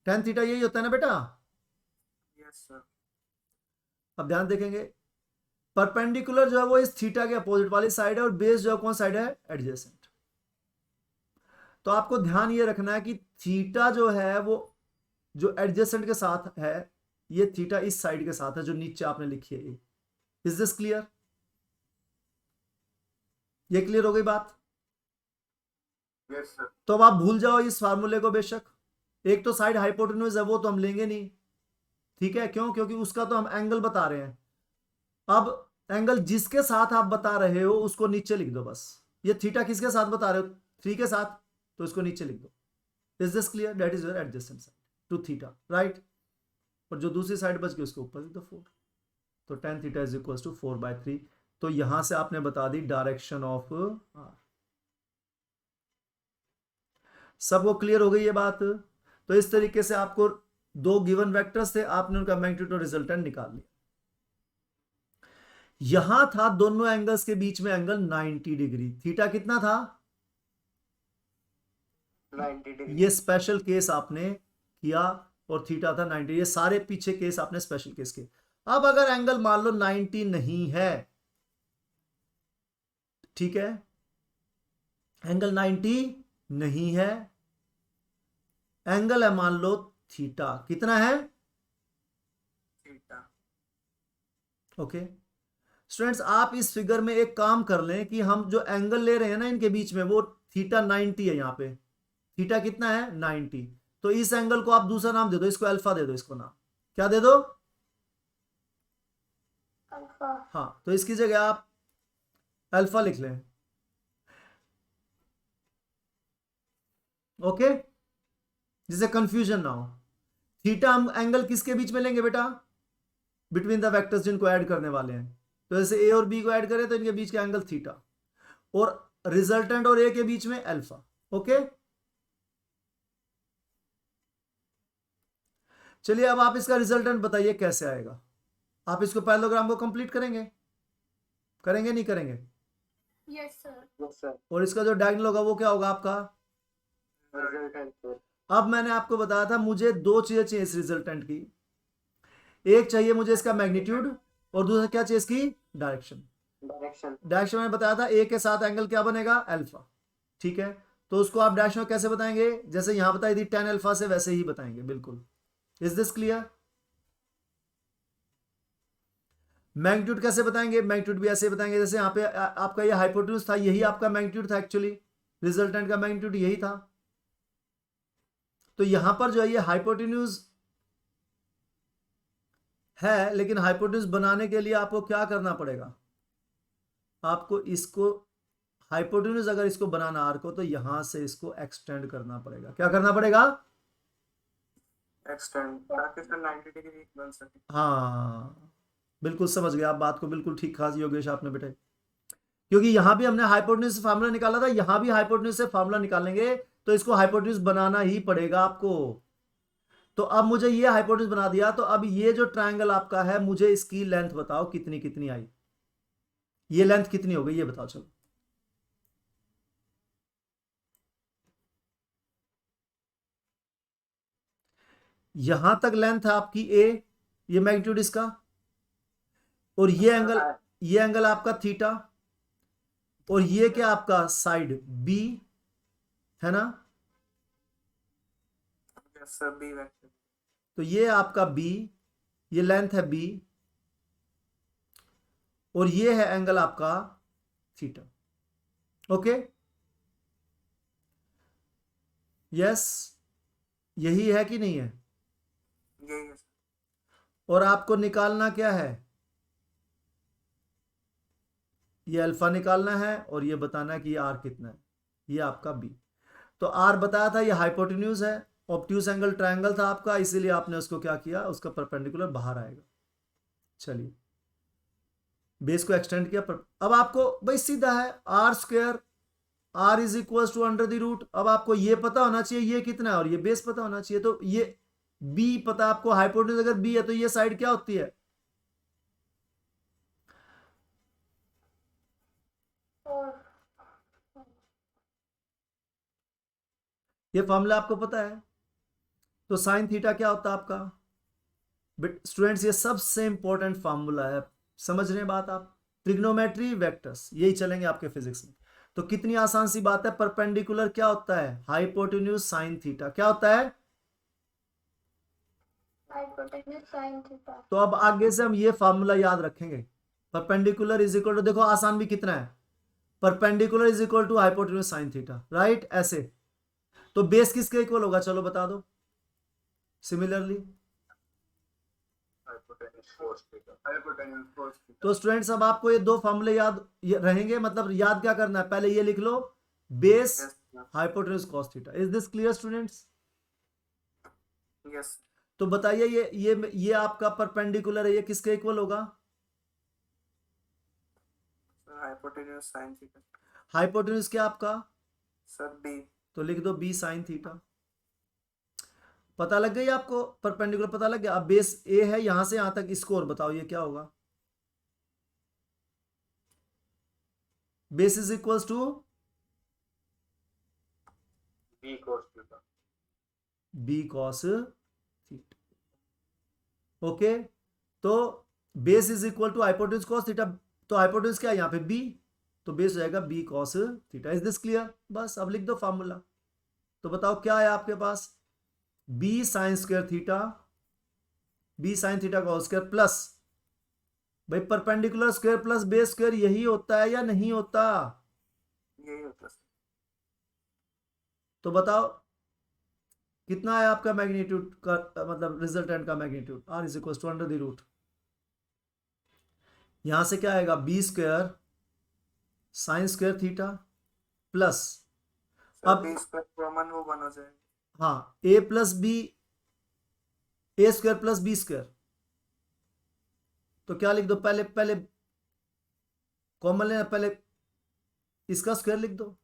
tan theta यही होता है ना बेटा? Yes sir. अब ध्यान देखेंगे, परपेंडिकुलर जो है वो इस थीटा के अपोजिट वाली साइड है, और बेस जो है कौन साइड है? एडजेसेंट। तो आपको ध्यान ये रखना है कि थीटा जो है वो जो एडजेसेंट के साथ है, ये थीटा इस साइड के साथ है जो नीचे आपने लिखी है। Is this clear? ये क्लियर हो गई बात? Yes sir. तो अब आप भूल जाओ इस फार्मूले को बेशक, एक तो साइड हाइपोटेन्यूज है वो तो हम लेंगे नहीं, ठीक है? क्यों? क्योंकि उसका तो हम एंगल बता रहे हैं। अब एंगल जिसके साथ आप बता रहे हो उसको नीचे लिख दो बस। ये थीटा किसके साथ बता रहे हो? 3 के साथ, तो इसको नीचे लिख दो। Is this clear? That is your adjacent side. Two theta, right. और जो दूसरी साइड बच गई उसके ऊपर लिख दो 4, तो tan theta is equal to 4/3। तो यहां से आपने बता दी डायरेक्शन ऑफ आर। सबको क्लियर हो गई ये बात? तो इस तरीके से आपको दो गिवन वेक्टर्स थे, आपने उनका मैग्नीट्यूड और रिजल्टेंट निकाल लिया। यहां था दोनों एंगल्स के बीच में एंगल 90 डिग्री, थीटा कितना था? 90 डिग्री। ये स्पेशल केस आपने किया और थीटा था 90। ये सारे पीछे केस आपने स्पेशल केस किए। अब अगर एंगल मान लो 90 नहीं है, ठीक है, एंगल 90 नहीं है, एंगल है मान लो थीटा, कितना है? थीटा। ओके स्टूडेंट्स, आप इस फिगर में एक काम कर लें कि हम जो एंगल ले रहे हैं ना इनके बीच में, वो थीटा 90 है। यहां पे थीटा कितना है? 90। तो इस एंगल को आप दूसरा नाम दे दो, इसको अल्फा दे दो। इसको नाम क्या दे दो? अल्फा। हाँ, तो इसकी जगह आप अल्फा लिख लें। ओके, जिससे कंफ्यूजन ना हो। थीटा हम एंगल किसके बीच में लेंगे बेटा? बिटवीन द वेक्टर्स जिनको ऐड करने वाले हैं। तो जैसे ए और बी को ऐड करें तो इनके बीच का एंगल थीटा, और रिजल्टेंट और ए के बीच में अल्फा। ओके, चलिए अब आप इसका रिजल्टेंट बताइए कैसे आएगा। आप इसको पैरेललोग्राम को कंप्लीट करेंगे? करेंगे नहीं करेंगे? Yes sir. Yes sir. और इसका जो डायगोनल होगा वो क्या होगा आपका? Resultant sir. अब मैंने आपको बताया था मुझे दो चीजें चाहिए इस रिजल्टेंट की। एक चाहिए मुझे इसका मैग्नीट्यूड, और दूसरा क्या चाहिए? इसकी डायरेक्शन। डायरेक्शन मैंने बताया था ए के साथ एंगल क्या बनेगा? अल्फा। ठीक है, तो उसको आप डायरेक्शन कैसे बताएंगे? जैसे यहां बताई थी tan अल्फा से, वैसे ही बताएंगे। बिल्कुल। Is this clear? मैग्नीट्यूड कैसे बताएंगे? मैग्नीट्यूड भी ऐसे बताएंगे जैसे यहाँ पे आपका ये हाइपोटेन्यूज था, यही आपका मैग्नीट्यूड था एक्चुअली, रिजल्टेंट का मैग्नीट्यूड यही था। तो यहां पर जो है ये हाइपोटेन्यूज है, लेकिन हाइपोटेन्यूज बनाने के लिए आपको क्या करना पड़ेगा? आपको इसको हाइपोटेन्यूज अगर इसको बनाना आर को, तो यहां से इसको एक्सटेंड करना पड़ेगा। क्या करना पड़ेगा? एक्सटेंड, ताकि सर 90 डिग्री बन सके। हाँ, बिल्कुल समझ गए आप बात को, बिल्कुल ठीक खास योगेश आपने बेटे। क्योंकि यहां भी हमने हाइपोटेन्यूज से फार्मूला निकाला था, यहां भी हाइपोटेन्यूज से फार्मूला निकालेंगे, तो इसको हाइपोटेन्यूज बनाना ही पड़ेगा आपको। तो अब मुझे ये हाइपोटेन्यूज बना दिया, तो अब ये जो ट्रायंगल आपका है, मुझे इसकी लेंथ बताओ कितनी कितनी आई। ये लेंथ कितनी हो गई ये बताओ। चलो यहां तक लेंथ है आपकी ए, ये मैग्नीट्यूड इसका, और ये एंगल आपका थीटा, और ये क्या आपका साइड बी है ना? Yes sir, B vector. तो ये आपका बी, ये लेंथ है बी, और ये है एंगल आपका थीटा। ओके, यस, यही है कि नहीं है? यही है सर। और आपको निकालना क्या है? ये अल्फा निकालना है, और ये बताना है कि ये आर कितना है। ये आपका बी। तो आर बताया था ये हाइपोटेन्यूज है, ऑब्ट्यूज एंगल ट्रायंगल था आपका, इसीलिए आपने उसको क्या किया, उसका परपेंडिकुलर बाहर आएगा। चलिए, बेस को एक्सटेंड किया अब आपको भाई सीधा है R square, R is equal to under the root. अब आपको ये पता होना चाहिए ये कितना है, और ये बेस पता होना चाहिए। तो ये बी पता आपको, हाइपोटेन्यूज अगर बी है तो ये साइड क्या होती है? ये फॉर्मूला आपको पता है। तो साइन थीटा क्या होता है आपका? बट स्टूडेंट्स ये सबसे इंपॉर्टेंट फॉर्मूला है, समझ रहे हैं बात आप? ट्रिग्नोमेट्री, वेक्टर्स, यही चलेंगे आपके फिजिक्स में। तो कितनी आसान सी बात है, परपेंडिकुलर क्या होता है? Hypotenuse sine theta. क्या होता है? Hypotenuse sine theta. तो अब आगे से हम ये फॉर्मूला याद रखेंगे। परपेंडिकुलर इज इक्वल टू, देखो आसान भी कितना है, perpendicular is equal to hypotenuse sine theta, right? ऐसे। तो बेस किसके इक्वल होगा? चलो बता दो। सिमिलरली तो स्टूडेंट्स अब आपको ये दो फॉर्मूले याद रहेंगे, मतलब याद क्या करना है, पहले ये लिख लो, base hypotenuse cos theta. Is this clear students? Yes तो बताइए ये आपका परपेंडिकुलर है, ये किसके इक्वल होगा? Sir hypotenuse sine theta hypotenuse क्या आपका? सर बी तो लिख दो बी साइन थीटा। पता लग गई आपको? परपेंडिकुलर पता लग गया। अब बेस ए है, यहां से यहां तक स्कोर बताओ ये क्या होगा? Base is equals to B cos theta B cos theta. Okay, तो base is equal to hypotenuse cos theta. तो हाइपोटेन्यूज क्या है यहाँ पे? बी। तो बेस हो जाएगा B cos theta. Is this clear? बस अब लिख दो फॉर्मूला। तो बताओ क्या है आपके पास? B sine square theta, B sine theta का होल स्क्वायर प्लस, भाई perpendicular square plus base square यही होता है या नहीं होता? यही होता है सर तो बताओ कितना है आपका मैग्नीट्यूड का, मतलब रिजल्टेंट का magnitude? R is equal to under the root, यहां से क्या आएगा? B square sine square theta plus, sir अब बी स्क्वायर कॉमन वो बन हो जाएगा हाँ A plus B, A square plus B square. तो क्या लिख दो? पहले पहले कॉमन लेना, पहले इसका स्क्वायर लिख दो,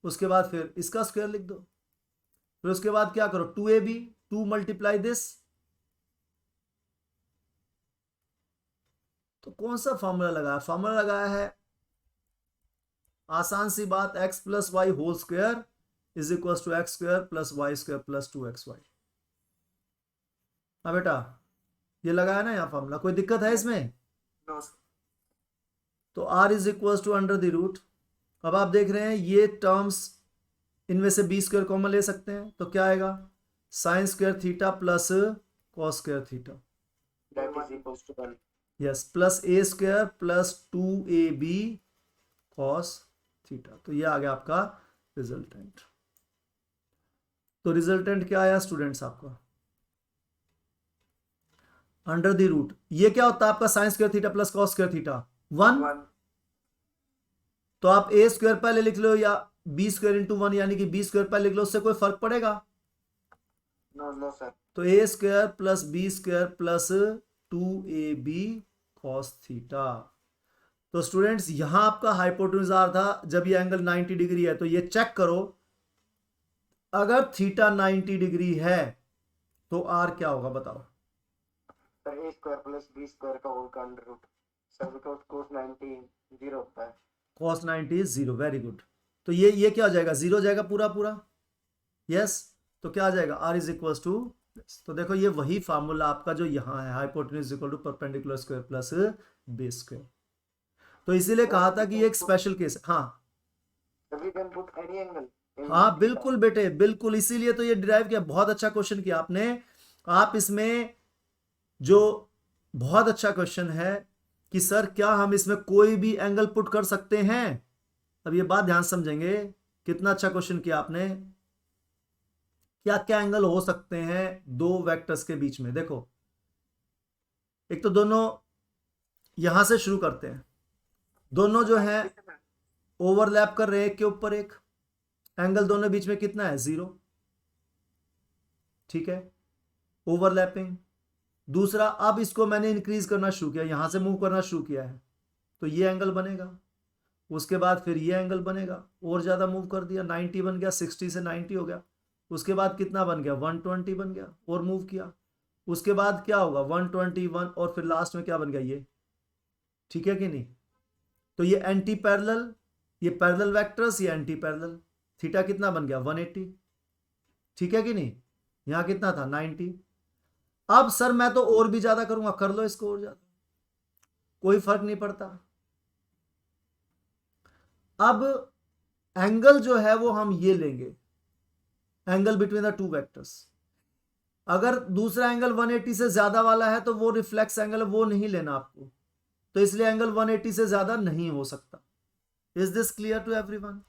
उसके बाद फिर इसका स्क्वायर लिख दो, फिर उसके बाद क्या करो? 2ab, 2 multiply this. तो कौन सा फॉर्मूला लगाया? फॉर्मूला लगाया है आसान सी बात, x plus Y whole square is equal to X square plus Y square plus 2xy। हाँ बेटा, ये लगाया ना यहाँ फॉर्मूला, कोई दिक्कत है इसमें? नो सर तो r is equal to under the root. अब आप देख रहे हैं ये टर्म्स, इनमें से बी स्क्वायर कॉमन ले सकते हैं, तो क्या आएगा? Sine square theta plus cos square theta, that is equals to 1 yes, plus A square plus 2ab cos theta. तो ये आ गया आपका रिजल्टेंट। तो रिजल्टेंट क्या आया स्टूडेंट्स आपका? Under the root. ये क्या होता है आपका? Sine square theta plus cos square theta 1। 1 तो आप ए स्क्वायर पहले लिख लो या बी स्क्वायर इंटू 1, यानी कि बी स्क्वायर पहले लिख लो, उससे कोई फर्क पड़ेगा? नो सर तो A square plus B square plus 2ab cos theta. तो स्टूडेंट्स यहां आपका हाइपोटेन्यूज आर था, जब ये एंगल 90 डिग्री है, तो ये चेक करो, अगर थीटा 90 डिग्री है तो आर क्या होगा बताओ? Sir A square plus B square का होल का under root sir, because cos 90 0 होता है cos 90 इज 0, वेरी गुड। तो ये क्या हो जाएगा? 0 हो जाएगा पूरा पूरा, यस। तो क्या आ जाएगा? आर इज इक्वल टू, तो देखो ये वही फार्मूला आपका जो यहाँ है, hypotenuse equal to perpendicular square plus base square. तो इसीलिए कहा था कि ये एक स्पेशल केस है। हाँ we can put any angle हाँ बिल्कुल बेटे, बिल्कुल, इसीलिए तो ये डिराइव किया। बहुत अच्छा क्वेश्चन किया आपने। आप इसमें जो बहुत अच्छा क्वेश्चन है कि सर क्या हम इसमें कोई भी एंगल पुट कर सकते हैं? अब ये बात ध्यान समझेंगे, कितना अच्छा क्वेश्चन किया आपने। क्या क्या एंगल हो सकते हैं दो वेक्टर्स के बीच में? देखो, एक तो दोनों, यहां से शुरू करते हैं, दोनों जो है ओवरलैप कर रहे हैं एक के ऊपर एक, एंगल दोनों बीच में कितना है? 0, ठीक है, ओवरलैपिंग। दूसरा, अब इसको मैंने इंक्रीज करना शुरू किया, यहां से मूव करना शुरू किया है, तो ये एंगल बनेगा। उसके बाद फिर ये एंगल बनेगा, और ज्यादा मूव कर दिया, 90 बन गया, 60 से 90 हो गया। उसके बाद कितना बन गया? 120 बन गया, और मूव किया। उसके बाद क्या होगा? 121, और फिर लास्ट में क्या बन गया? ये, ठीक है कि नहीं? तो ये एंटी पैरेलल, ये पैरेलल वेक्टर्स, ये एंटी पैरेलल। थीटा कितना बन गया? 180, ठीक है कि नहीं? यहां कितना था? 90। अब सर मैं तो और भी ज्यादा करूंगा, कर लो इसको और ज्यादा, कोई फर्क नहीं पड़ता। अब एंगल जो है वो हम ये लेंगे, angle between the two vectors. अगर दूसरा एंगल 180 से ज्यादा वाला है तो वो रिफ्लेक्स एंगल, वो नहीं लेना आपको, तो इसलिए एंगल 180 से ज्यादा नहीं हो सकता। Is this clear to everyone?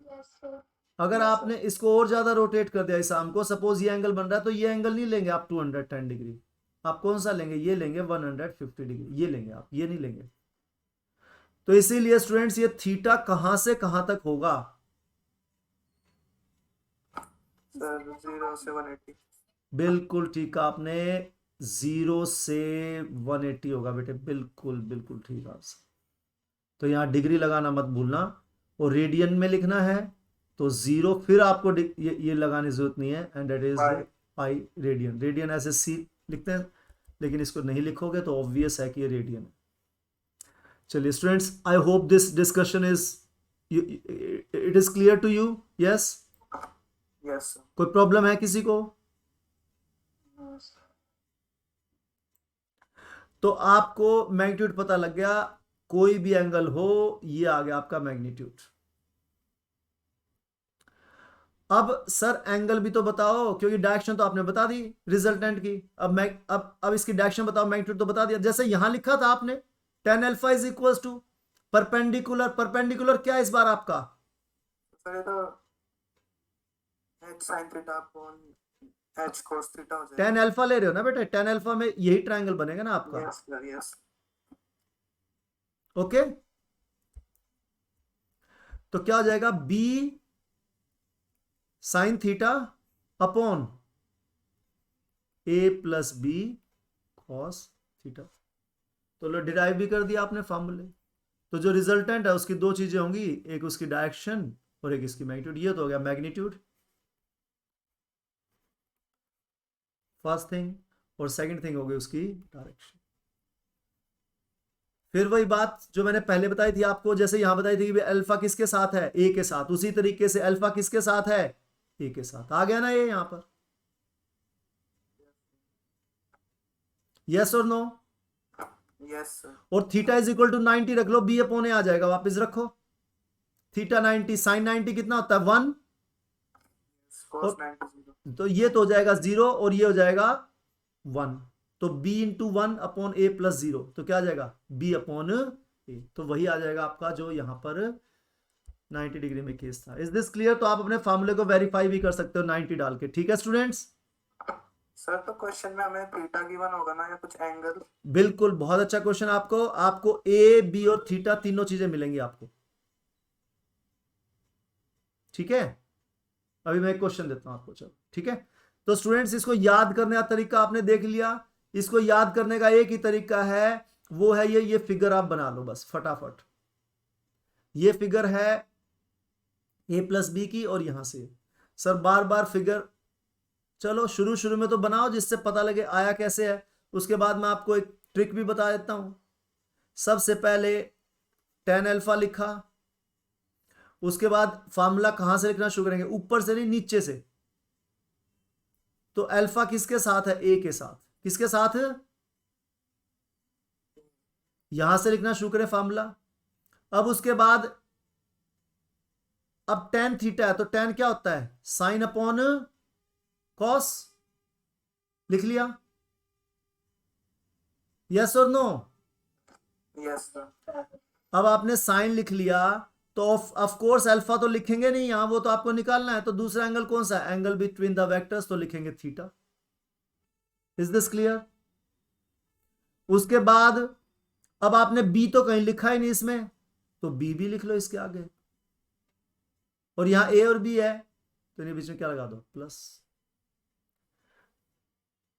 Yes, sir. अगर आपने इसको और ज्यादा रोटेट कर दिया इस आर्म को, सपोज ये एंगल बन रहा है, तो ये एंगल नहीं लेंगे आप 210 डिग्री, आप कौन सा लेंगे? ये लेंगे 150 डिग्री, ये लेंगे आप, ये नहीं लेंगे। तो इसीलिए स्टूडेंट्स ये थीटा कहां से कहां तक होगा? सर 0 से 180। बिल्कुल ठीक कहा आपने, 0 से 180 होगा बेटे, बिल्कुल बिल्कुल ठीक आंसर। तो यहाँ डिग्री लगाना मत भूलना, और रेडियन में लिखना है तो 0, फिर आपको ये लगाने की जरूरत नहीं है, and that is pi. Pi radian. Radian ऐसे सी लिखते हैं, लेकिन इसको नहीं लिखोगे तो ऑब्वियस है कि ये रेडियन है। चलिए students, I hope this discussion is it is clear to you. Yes, yes sir. कोई प्रॉब्लम है किसी को? Yes. तो आपको मैग्नीट्यूड पता लग गया, कोई भी एंगल हो, ये आ गया आपका मैग्नीट्यूड। अब सर एंगल भी तो बताओ, क्योंकि डायरेक्शन तो आपने बता दी रिजल्टेंट की। अब मैं अब इसकी डायरेक्शन बताओ, मैग्नीट्यूड तो बता दिया। जैसे यहां लिखा था आपने tan alpha is equal to perpendicular, perpendicular क्या है इस बार आपका? सर ये तो h sin theta upon h cos theta हो जाएगा। tan अल्फा ले रहे हो ना बेटे, tan अल्फा में यही ट्रायंगल बनेगा ना आपका। Yes sir, yes. ओके, तो क्या हो जाएगा, b sine theta upon a plus B cos theta. तो लो डिराइव भी कर दिया आपने फॉर्मूले। तो जो रिजल्टेंट है उसकी दो चीजें होंगी, एक उसकी डायरेक्शन और एक इसकी मैग्नीट्यूड। ये तो हो गया मैग्नीट्यूड फर्स्ट थिंग, और सेकंड थिंग होगी उसकी डायरेक्शन। फिर वही बात जो मैंने पहले बताई थी आपको, जैसे यहां बताई थी कि अल्फा किसके साथ है, ए के साथ, उसी तरीके से अल्फा किसके साथ है, ए के साथ। आ गया ना ये यहां पर? यस और नो? Yes sir. और थीटा इज इक्वल टू 90 रख लो, बी अपॉन ए आ जाएगा, वापस रखो। थीटा 90, साइन 90 कितना होता है 1, cos 90 0। तो ये तो हो जाएगा 0 और ये हो जाएगा 1। तो b इंटू 1 अपॉन ए प्लस 0, तो क्या आ जाएगा b अपॉन ए। तो वही आ जाएगा आपका जो यहां पर 90 डिग्री में केस था। Is this clear? तो आप अपने फॉर्मूले को वेरीफाई भी कर सकते हो 90 डाल के। ठीक है स्टूडेंट्स? सर तो क्वेश्चन में हमें थीटा गिवन होगा ना, या कुछ एंगल? बिल्कुल, बहुत अच्छा क्वेश्चन। आपको ए बी और थीटा तीनों चीजें मिलेंगी आपको। ठीक है, अभी मैं एक क्वेश्चन देता हूं आपको, चलो ठीक है। तो स्टूडेंट्स, इसको याद करने का तरीका आपने देख लिया। इसको याद करने का एक ही तरीका है, वो है ये फिगर आप बना लो बस फटाफट। ये फिगर है ए प्लस बी की, और यहां से सर बार बार फिगर, चलो शुरू शुरू में तो बनाओ जिससे पता लगे आया कैसे है। उसके बाद मैं आपको एक ट्रिक भी बता देता हूं। सबसे पहले tan अल्फा लिखा, उसके बाद फॉर्मूला कहां से लिखना शुरू करेंगे, ऊपर से नहीं नीचे से। तो अल्फा किसके साथ है, ए के साथ। किसके साथ? यहां से लिखना शुरू करें फॉर्मूला। अब उसके बाद अब tan थीटा है, तो tan क्या होता है, साइन अपॉन कॉस। लिख लिया? यस और नो? Yes sir. अब आपने साइन लिख लिया, तो ऑफ कोर्स अल्फा तो लिखेंगे नहीं यहां, वो तो आपको निकालना है। तो दूसरा एंगल कौन सा है, एंगल बिटवीन द वेक्टर्स, तो लिखेंगे थीटा। Is this clear? उसके बाद अब आपने बी तो कहीं लिखा ही नहीं इसमें, तो बी भी लिख लो इसके आगे, और यहां ए और बी है, तो इन्हें बीच में क्या लगा दो, प्लस।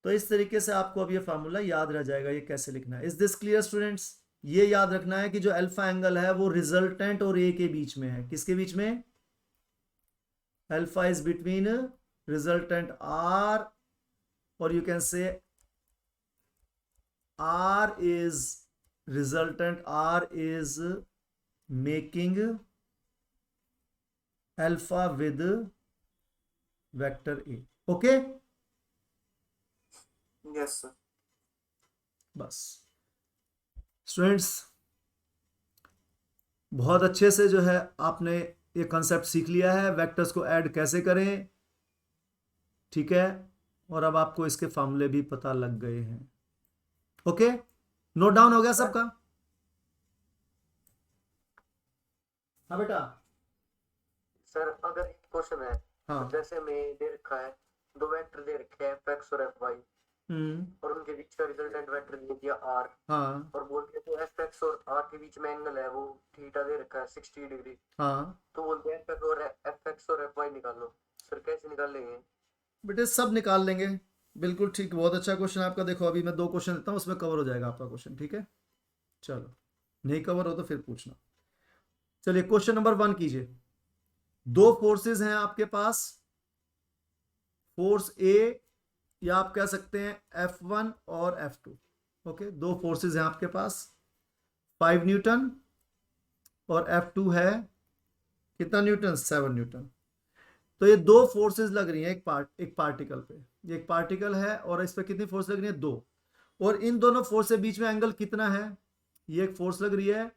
तो इस तरीके से आपको अब ये फार्मूला याद रह जाएगा, ये कैसे लिखना है। Is this clear students? ये याद रखना है कि जो अल्फा एंगल है वो रिजल्टेंट और ए के बीच में है। किसके बीच में? Alpha is between resultant R, और you can say R is resultant, R is making alpha with vector A. Okay, yes sir. बस स्टूडेंट्स, बहुत अच्छे से जो है आपने ये कॉन्सेप्ट सीख लिया है, वेक्टर्स को ऐड कैसे करें। ठीक है, और अब आपको इसके फॉर्मूले भी पता लग गए हैं। ओके, नोट डाउन हो गया सबका? हाँ बेटा। सर अगर एक क्वेश्चन है, हाँ। जैसे हमें दे रखा है, दो वेक्टर दे रखे हैं fx और fy, और उनके बीच का रिजल्टेंट वेक्टर दे दिया r, हाँ। और बोलते हैं तो fx और r के बीच में एंगल है वो थीटा दे रखा है 60 डिग्री। हाँ। तो बोलते हैं fx और और एफ वाई निकालो सर, कैसे निकाल लेंगे? बेटे सब निकाल लेंगे, बिल्कुल ठीक, बहुत अच्छा क्वेश्चन आपका। देखो अभी मैं 2 क्वेश्चन देता हूँ, उसमें कवर हो जाएगा आपका क्वेश्चन, ठीक है। चलो नहीं कवर हो तो फिर पूछना। चलिए क्वेश्चन नंबर 1 कीजिए। 2 फोर्सेस हैं आपके पास, फोर्स ए या आप कह सकते हैं F1 और F2। ओके, 2 फोर्सेस हैं आपके पास, 5 न्यूटन और F2 है कितना न्यूटन, 7 न्यूटन। तो ये 2 फोर्सेस लग रही हैं एक पार्टिकल पे। ये एक पार्टिकल है और इस पे कितनी फोर्स लग रही है, 2। और इन दोनों फोर्स के बीच में एंगल कितना है, ये एक फोर्स लग रही है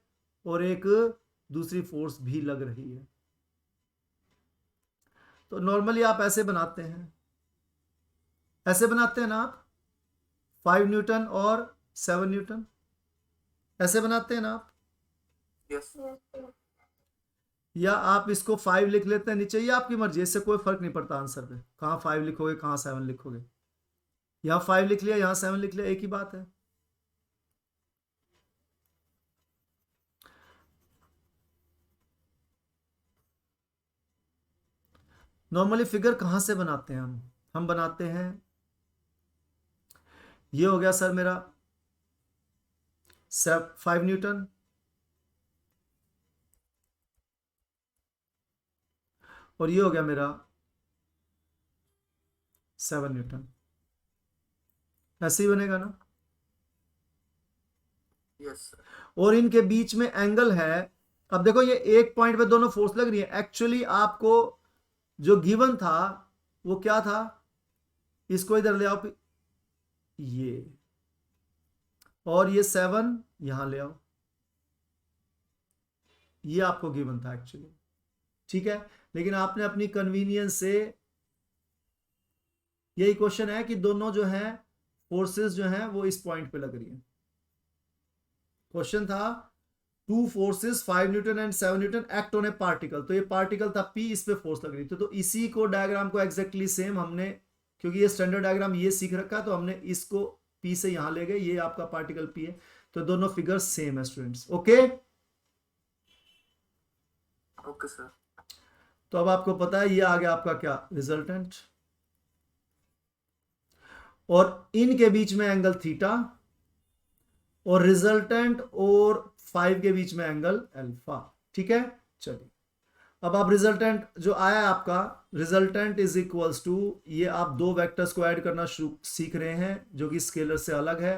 और एक दूसरी फोर्स भी लग रही है। तो नॉर्मली आप ऐसे बनाते हैं, ऐसे बनाते हैं ना आप, 5 न्यूटन और 7 न्यूटन, ऐसे बनाते हैं ना आप। Yes Yes, sir. या आप इसको 5 लिख लेते हैं नीचे, ये आपकी मर्जी, इससे कोई फर्क नहीं पड़ता आंसर पे, कहाँ 5 लिखोगे कहाँ 7 लिखोगे। यहाँ 5 लिख लिया, यहाँ 7 लिख लिया, एक ही बात है। नॉर्मली फिगर कहाँ से बनाते हैं हम बनाते हैं, ये हो गया सर मेरा 5 न्यूटन और ये हो गया मेरा 7 न्यूटन, ऐसे ही बनेगा ना। Yes sir. और इनके बीच में एंगल है, अब देखो ये एक पॉइंट पे दोनों फोर्स लग रही है। एक्चुअली आपको जो गिवन था वो क्या था, इसको इधर ले आओ, ये, और ये 7 यहां ले आओ, ये आपको गिवन था एक्चुअली, ठीक है। लेकिन आपने अपनी कन्वीनियंस से, यही क्वेश्चन है कि दोनों जो है फोर्सेस जो हैं वो इस पॉइंट पे लग रही है। क्वेश्चन था 2 forces 5 Newton and 7 Newton act on A particle, तो ये पार्टिकल था P, इस पे फोर्स लग रही थी। तो इसी को डायग्राम को एग्जैक्टली सेम हमने, क्योंकि ये स्टैंडर्ड डायग्राम ये सीख रखा है, तो हमने इसको P से यहां ले गए, ये आपका पार्टिकल P है। तो दोनों फिगर सेम है स्टूडेंट्स, ओके। Okay sir. तो अब आपको पता है ये आ गया आपका क्या, रिजल्टेंट, और इनके बीच में एंगल थीटा, और रिजल्टेंट और 5 के बीच में एंगल अल्फा, ठीक है। चलिए अब आप रिजल्टेंट जो आया है आपका, रिजल्टेंट इज इक्वल्स टू, ये आप 2 वेक्टर्स को ऐड करना सीख रहे हैं जो कि स्केलर से अलग है।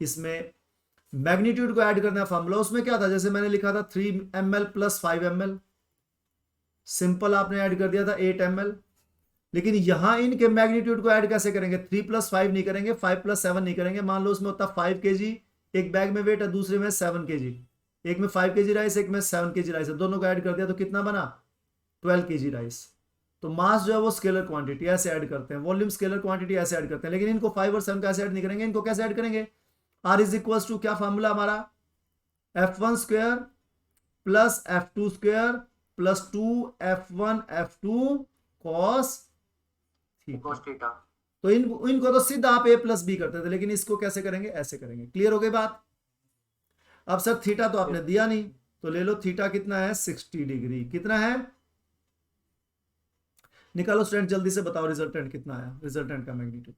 इसमें मैग्नीट्यूड को ऐड करना है फॉर्मूला, उसमें क्या था, जैसे मैंने लिखा था 3 ml प्लस 5 ml, सिंपल आपने ऐड कर दिया था 8 ml। लेकिन यहां इनके मैग्नीट्यूड को ऐड कैसे करेंगे, 3 प्लस 5 नहीं करेंगे, 5 प्लस 7 नहीं करेंगे। मान लो उसमें होता 5 kg, एक बैग में वेट है, दूसरे में 7 kg, एक में 5 kg राइस, एक में 7 kg राइस है, दोनों को ऐड कर दिया तो कितना बना, 12 kg राइस। तो मास जो है वो स्केलर क्वांटिटी ऐसे ऐड करते हैं, वॉल्यूम स्केलर क्वांटिटी ऐसे ऐड करते हैं। लेकिन इनको 5 और 7 कैसे ऐड नहीं करेंगे, इनको कैसे ऐड करेंगे, R इज इक्वल टू क्या फॉर्मूला हमारा, F1 square plus F2 square plus 2 F1 F2 cos cos theta. तो इनको तो सीधा आप a प्लस बी करते थे, लेकिन इसको कैसे करेंगे, ऐसे करेंगे। क्लियर हो गई बात। अब सर थीटा तो आपने दिया नहीं, तो ले लो थीटा कितना है, 60 डिग्री। कितना है, निकालो स्टूडेंट जल्दी से बताओ रिजल्टेंट कितना आया, रिजल्टेंट का magnitude.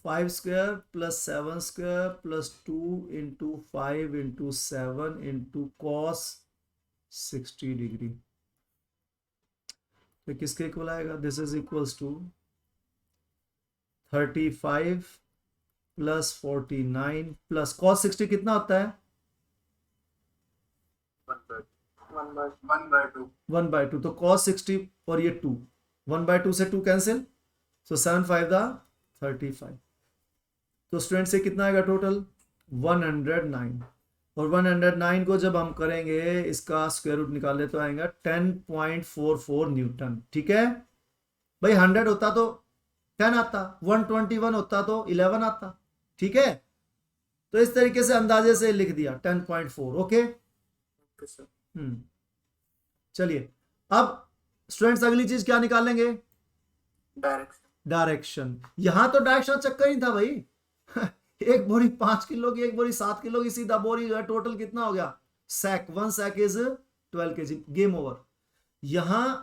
Five square plus 7 square plus 2 into 5 into 7 into cos 60 degree, तो किसके इक्वल आएगा, this is equals to 35 plus 49 plus cos 60 कितना होता है, 1/2। तो कॉस 60 और ये 2, 1/2 से 2 कैंसिल, सो 7 5 दा 35। तो स्टूडेंट से कितना आएगा टोटल, 109। और 109 को जब हम करेंगे इसका स्क्वायर रूट निकाले तो आएगा 10.44 न्यूटन, ठीक है भाई। 100 होता तो 10 आता, 121 होता तो 11 आता, ठीक है। तो इस तरीके से अंदाजे से लिख दिया 10.4, ओके। चलिए अब स्टूडेंट्स अगली चीज क्या निकालेंगे, डायरेक्शन। डायरेक्शन। यहां तो डायरेक्शन चक्कर ही था भाई। एक बोरी 5 किलो की, एक बोरी 7 किलो की, सीधा बोरी जो है टोटल कितना हो गया sack, 1 sack is 12 kg, game over. यहां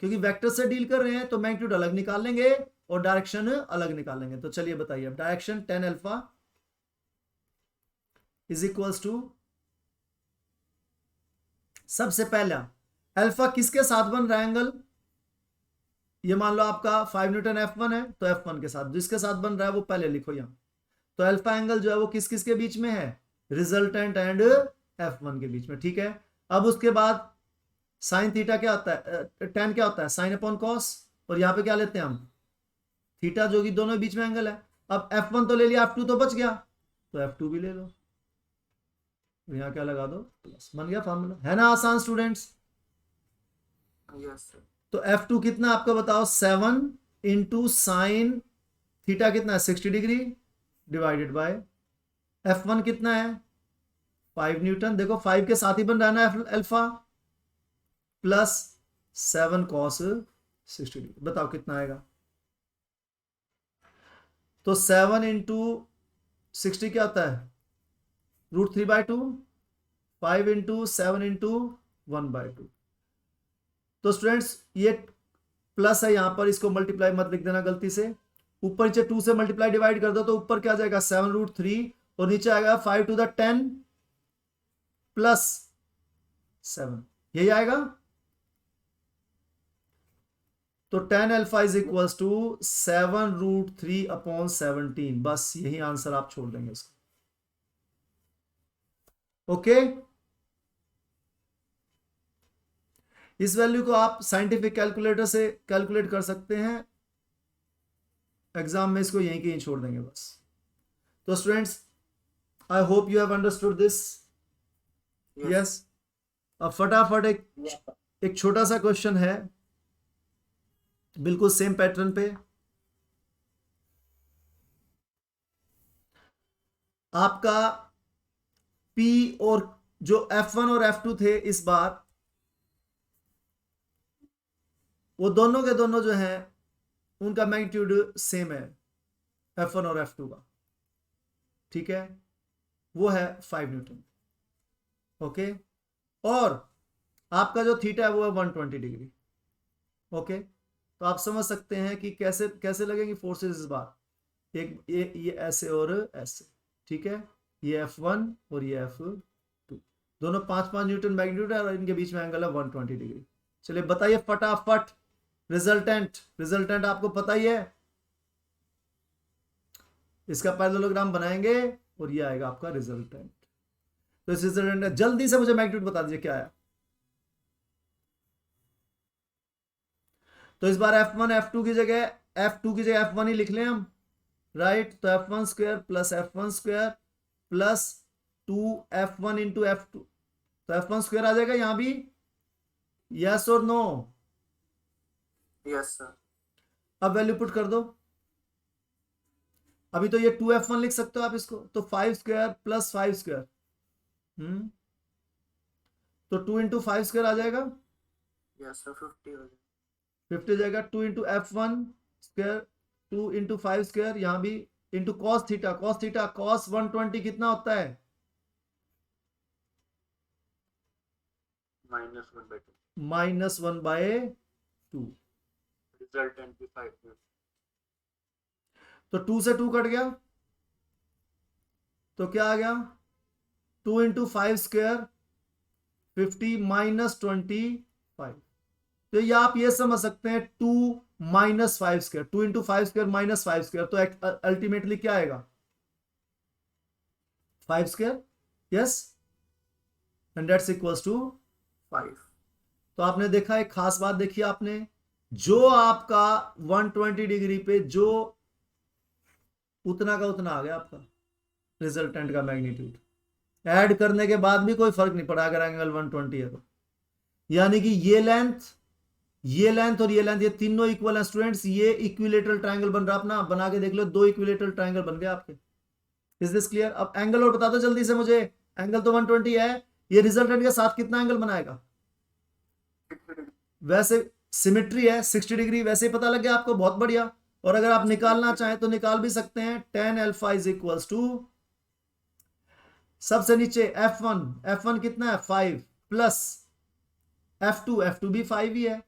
क्योंकि वेक्टर से डील कर रहे हैं तो मैग्नीट्यूड अलग निकाल लेंगे और डायरेक्शन अलग निकाल लेंगे। तो चलिए बताइए अब direction 10 alpha is equals to, सबसे पहला अल्फा किसके साथ बन रहा है एंगल, ये मान लो आपका 5 न्यूटन F1 है तो F1 के साथ, जिसके साथ बन रहा है वो पहले लिखो यहां। तो अल्फा एंगल जो है वो किस किस के बीच में है, रिजल्टेंट एंड F1 के बीच में, ठीक है। अब उसके बाद साइन थीटा क्या होता है, टेन क्या होता है साइन अपॉन कॉस, और यहां पे क्या लेते हैं हम थीटा, जो कि दोनों के बीच में एंगल है। अब F1 तो ले लिया, F2 तो बच गया, तो F2 भी ले लो, यहां क्या लगा दो प्लस, बन गया फॉर्मूला, है ना आसान स्टूडेंट्स। Yes sir. तो F2 कितना आपका बताओ, 7 इंटू साइन थीटा कितना है 60 डिग्री डिवाइडेड बाय F1 कितना है 5 न्यूटन, देखो 5 के साथ ही बन रहा है ना अल्फा, प्लस 7 कॉस 60 डिग्री, बताओ कितना आएगा। तो 7 इंटू 60 क्या होता है √3/2, 5 इंटू 7 इंटू 1/2। तो स्टूडेंट्स ये प्लस है यहां पर, इसको मल्टीप्लाई मत लिख देना गलती से, ऊपर नीचे 2 से मल्टीप्लाई डिवाइड कर दो तो ऊपर क्या जाएगा 7√3 और नीचे आएगा 5 to the 10 प्लस 7, यही आएगा। तो 10 अल्फा इज इक्वल्स टू 7√3/17, बस यही आंसर आप छोड़ देंगे इसको, ओके। इस वैल्यू को आप साइंटिफिक कैलकुलेटर से कैलकुलेट कर सकते हैं, एग्जाम में इसको यहीं के यहीं छोड़ देंगे बस। तो students I hope you have understood this, yes. अब फटाफट एक छोटा सा क्वेश्चन है बिल्कुल सेम पैटर्न पे, आपका P और जो F1 और F2 थे इस बार, वो दोनों के दोनों जो हैं उनका मैग्नीट्यूड सेम है F1 और F2 का, ठीक है, वो है 5 न्यूटन, ओके। और आपका जो थीटा है वो है 120 डिग्री, ओके। तो आप समझ सकते हैं कि कैसे कैसे लगेंगी फोर्सेस इस बार, एक ये ऐसे और ऐसे, ठीक है, ये F1 और ये F2, दोनों 5-5 न्यूटन मैग्नीट्यूड है और इनके बीच में एंगल है 120 डिग्री। चलिए बताइए फटाफट रिजल्टेंट आपको पता ही है, इसका पैरेललोग्राम बनाएंगे और ये आएगा आपका रिजल्टेंट। तो इस रिजल्टेंट जल्दी से मुझे मैग्नीट्यूड बता दीजिए क्या आया। तो इस बार F2 की जगह F1 ही लिख लें हम, राइट। तो F1 square plus F1 square plus 2F1 into F2, तो F1 स्क्वायर आ जाएगा यहां भी, यस और नो, यस सर। अब वैल्यू पुट कर दो, अभी तो ये 2F1 लिख सकते हो आप इसको, तो 5 स्क्वायर प्लस 5 स्क्वायर, तो 2 इंटू 5 स्क्वायर आ जाएगा, यस सर, 50 हो जाएगा, 50 जाएगा। 2 into F1 square, 2 into 5 square, यहां भी इंटू कॉस थीटा कॉस 120 कितना होता है -1/2, रिजल्टेंट भी 5 तो 2 से 2 कट गया, तो क्या आ गया 2 इंटू 5 स्क्वायर 50 -25। तो ये आप ये समझ सकते हैं 2 - 5 स्क्वायर, 2 इंटू 5 स्क्वायर -5 स्क्वायर, तो अल्टीमेटली क्या आएगा 5 square, yes, and that's equals to 5। तो आपने देखा एक खास बात देखी आपने, जो आपका 120 डिग्री पे जो उतना का उतना आ गया आपका रिजल्टेंट का मैग्नीट्यूड, ऐड करने के बाद भी कोई फर्क नहीं पड़ा अगर एंगल 120 है तो, यानी कि ये लेंथ और ये लेंथ ये तीनों इक्वल है स्टूडेंट्स, ये इक्विलेटरल ट्रायंगल बन रहा अपना, बना के देख लो, 2 इक्विलेटरल ट्रायंगल बन गए आपके। Is this clear. अब एंगल और बता दो जल्दी से मुझे, एंगल तो 120 है, ये रिजल्टेंट के साथ कितना एंगल बनाएगा, वैसे सिमेट्री है 60 डिग्री, वैसे ही पता लग गया आपको, बहुत बढ़िया। और अगर आप निकालना चाहें तो निकाल भी सकते हैं। Tan alpha is equals to, सबसे नीचे F1 कितना है 5 प्लस F2 भी 5 ही है,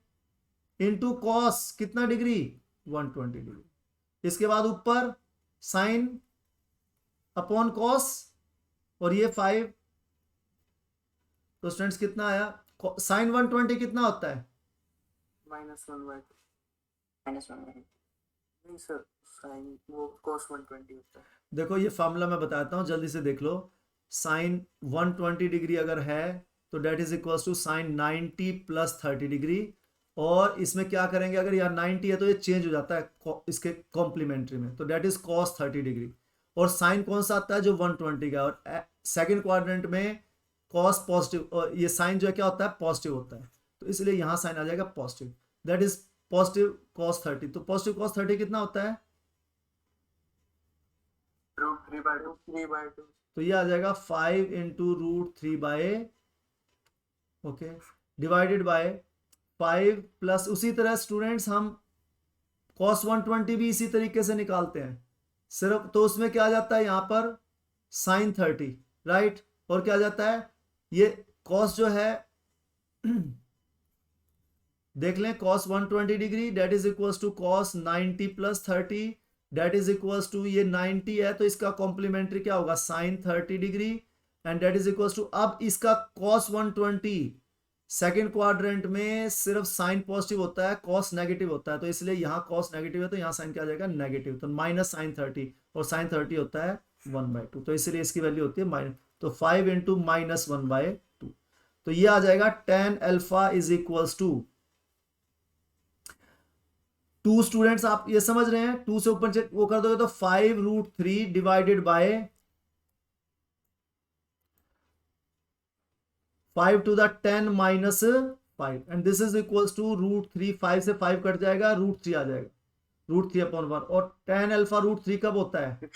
इंटू कॉस कितना डिग्री 120 डिग्री, इसके बाद ऊपर साइन अपॉन कॉस और ये 5, तो स्टूडेंट्स कितना आया, साइन 120 कितना होता है, -1/2 -1 नहीं सर, साइन वो cos 120 होता है। देखो ये फार्मूला मैं बताता हूं, जल्दी से देख लो। साइन 120 डिग्री अगर है तो that is equal to sine 90 plus 30 degree, और इसमें क्या करेंगे, अगर यार 90 है तो ये चेंज हो जाता है इसके कॉम्प्लीमेंट्री में, तो डेट इज कॉस 30 डिग्री। और साइन कौन सा आता है, जो 120 का, और सेकंड क्वाड्रेंट में कॉस पॉजिटिव, और ये साइन जो है क्या होता है, पॉजिटिव होता है, तो इसलिए यहां साइन आ जाएगा positive, that is positive cos 30। तो पॉजिटिव कॉस 30 कितना होता है, √3/2 तो ये आ जाएगा 5 into √3 okay divided by 5 plus, उसी तरह स्टूडेंट्स हम cos 120 भी इसी तरीके से निकालते हैं, सिर्फ तो उसमें क्या आ जाता है यहाँ पर sin 30, राइट, और क्या आ जाता है, ये cos जो है देख लें, cos 120 degree that is equals to cos 90 plus 30, that is equals to, ये 90 है तो इसका कॉम्प्लीमेंट्री क्या होगा sin 30 degree, and that is equals to, अब इसका cos 120 सेकेंड क्वाड्रेंट में सिर्फ साइन पॉजिटिव होता है, cos नेगेटिव होता है, तो इसलिए यहाँ cos नेगेटिव है तो यहाँ साइन क्या आ जाएगा नेगेटिव, तो माइनस sin 30, और sin 30 होता है 1/2, तो इसलिए इसकी वैल्यू होती है माइनस, तो 5 इंटू -1/2, तो ये आ जाएगा tan alpha is equals to 2, students आप ये समझ रहे हैं, 2 से ऊपर वो कर दोगे तो 5√3 divided by 5 to the 10 minus 5, and this is equals to √3, 5 से 5 कट जाएगा, √3 आ जाएगा, √3/1, और tan अल्फा √3 कब होता है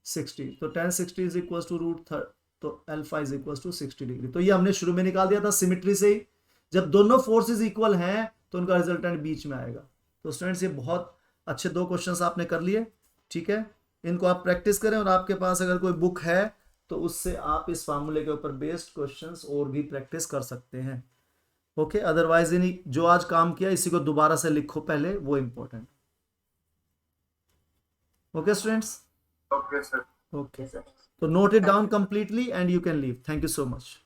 60, तो tan 60 इज इक्वल्स टू √3, तो alpha is equals to 60 degree. तो ये हमने शुरू में निकाल दिया था सिमिट्री से ही, जब दोनों फोर्सेस इक्वल हैं तो उनका रिजल्टेंट बीच में आएगा। तो स्टूडेंट्स ये बहुत अच्छे 2 क्वेश्चंस आपने कर लिए, ठीक है, इनको आप प्रैक्टिस करें, और आपके पास अगर कोई बुक है तो उससे आप इस फार्मूले के ऊपर बेस्ड क्वेश्चंस और भी प्रैक्टिस कर सकते हैं, ओके। अदरवाइज इन्हीं जो आज काम किया इसी को दोबारा से लिखो पहले, वो important, okay students, okay sir. Okay, तो note it down completely and you can leave, thank you so much,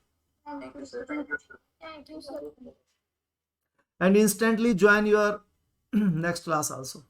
Thank you, sir. Thank you, sir. and instantly join your next class also.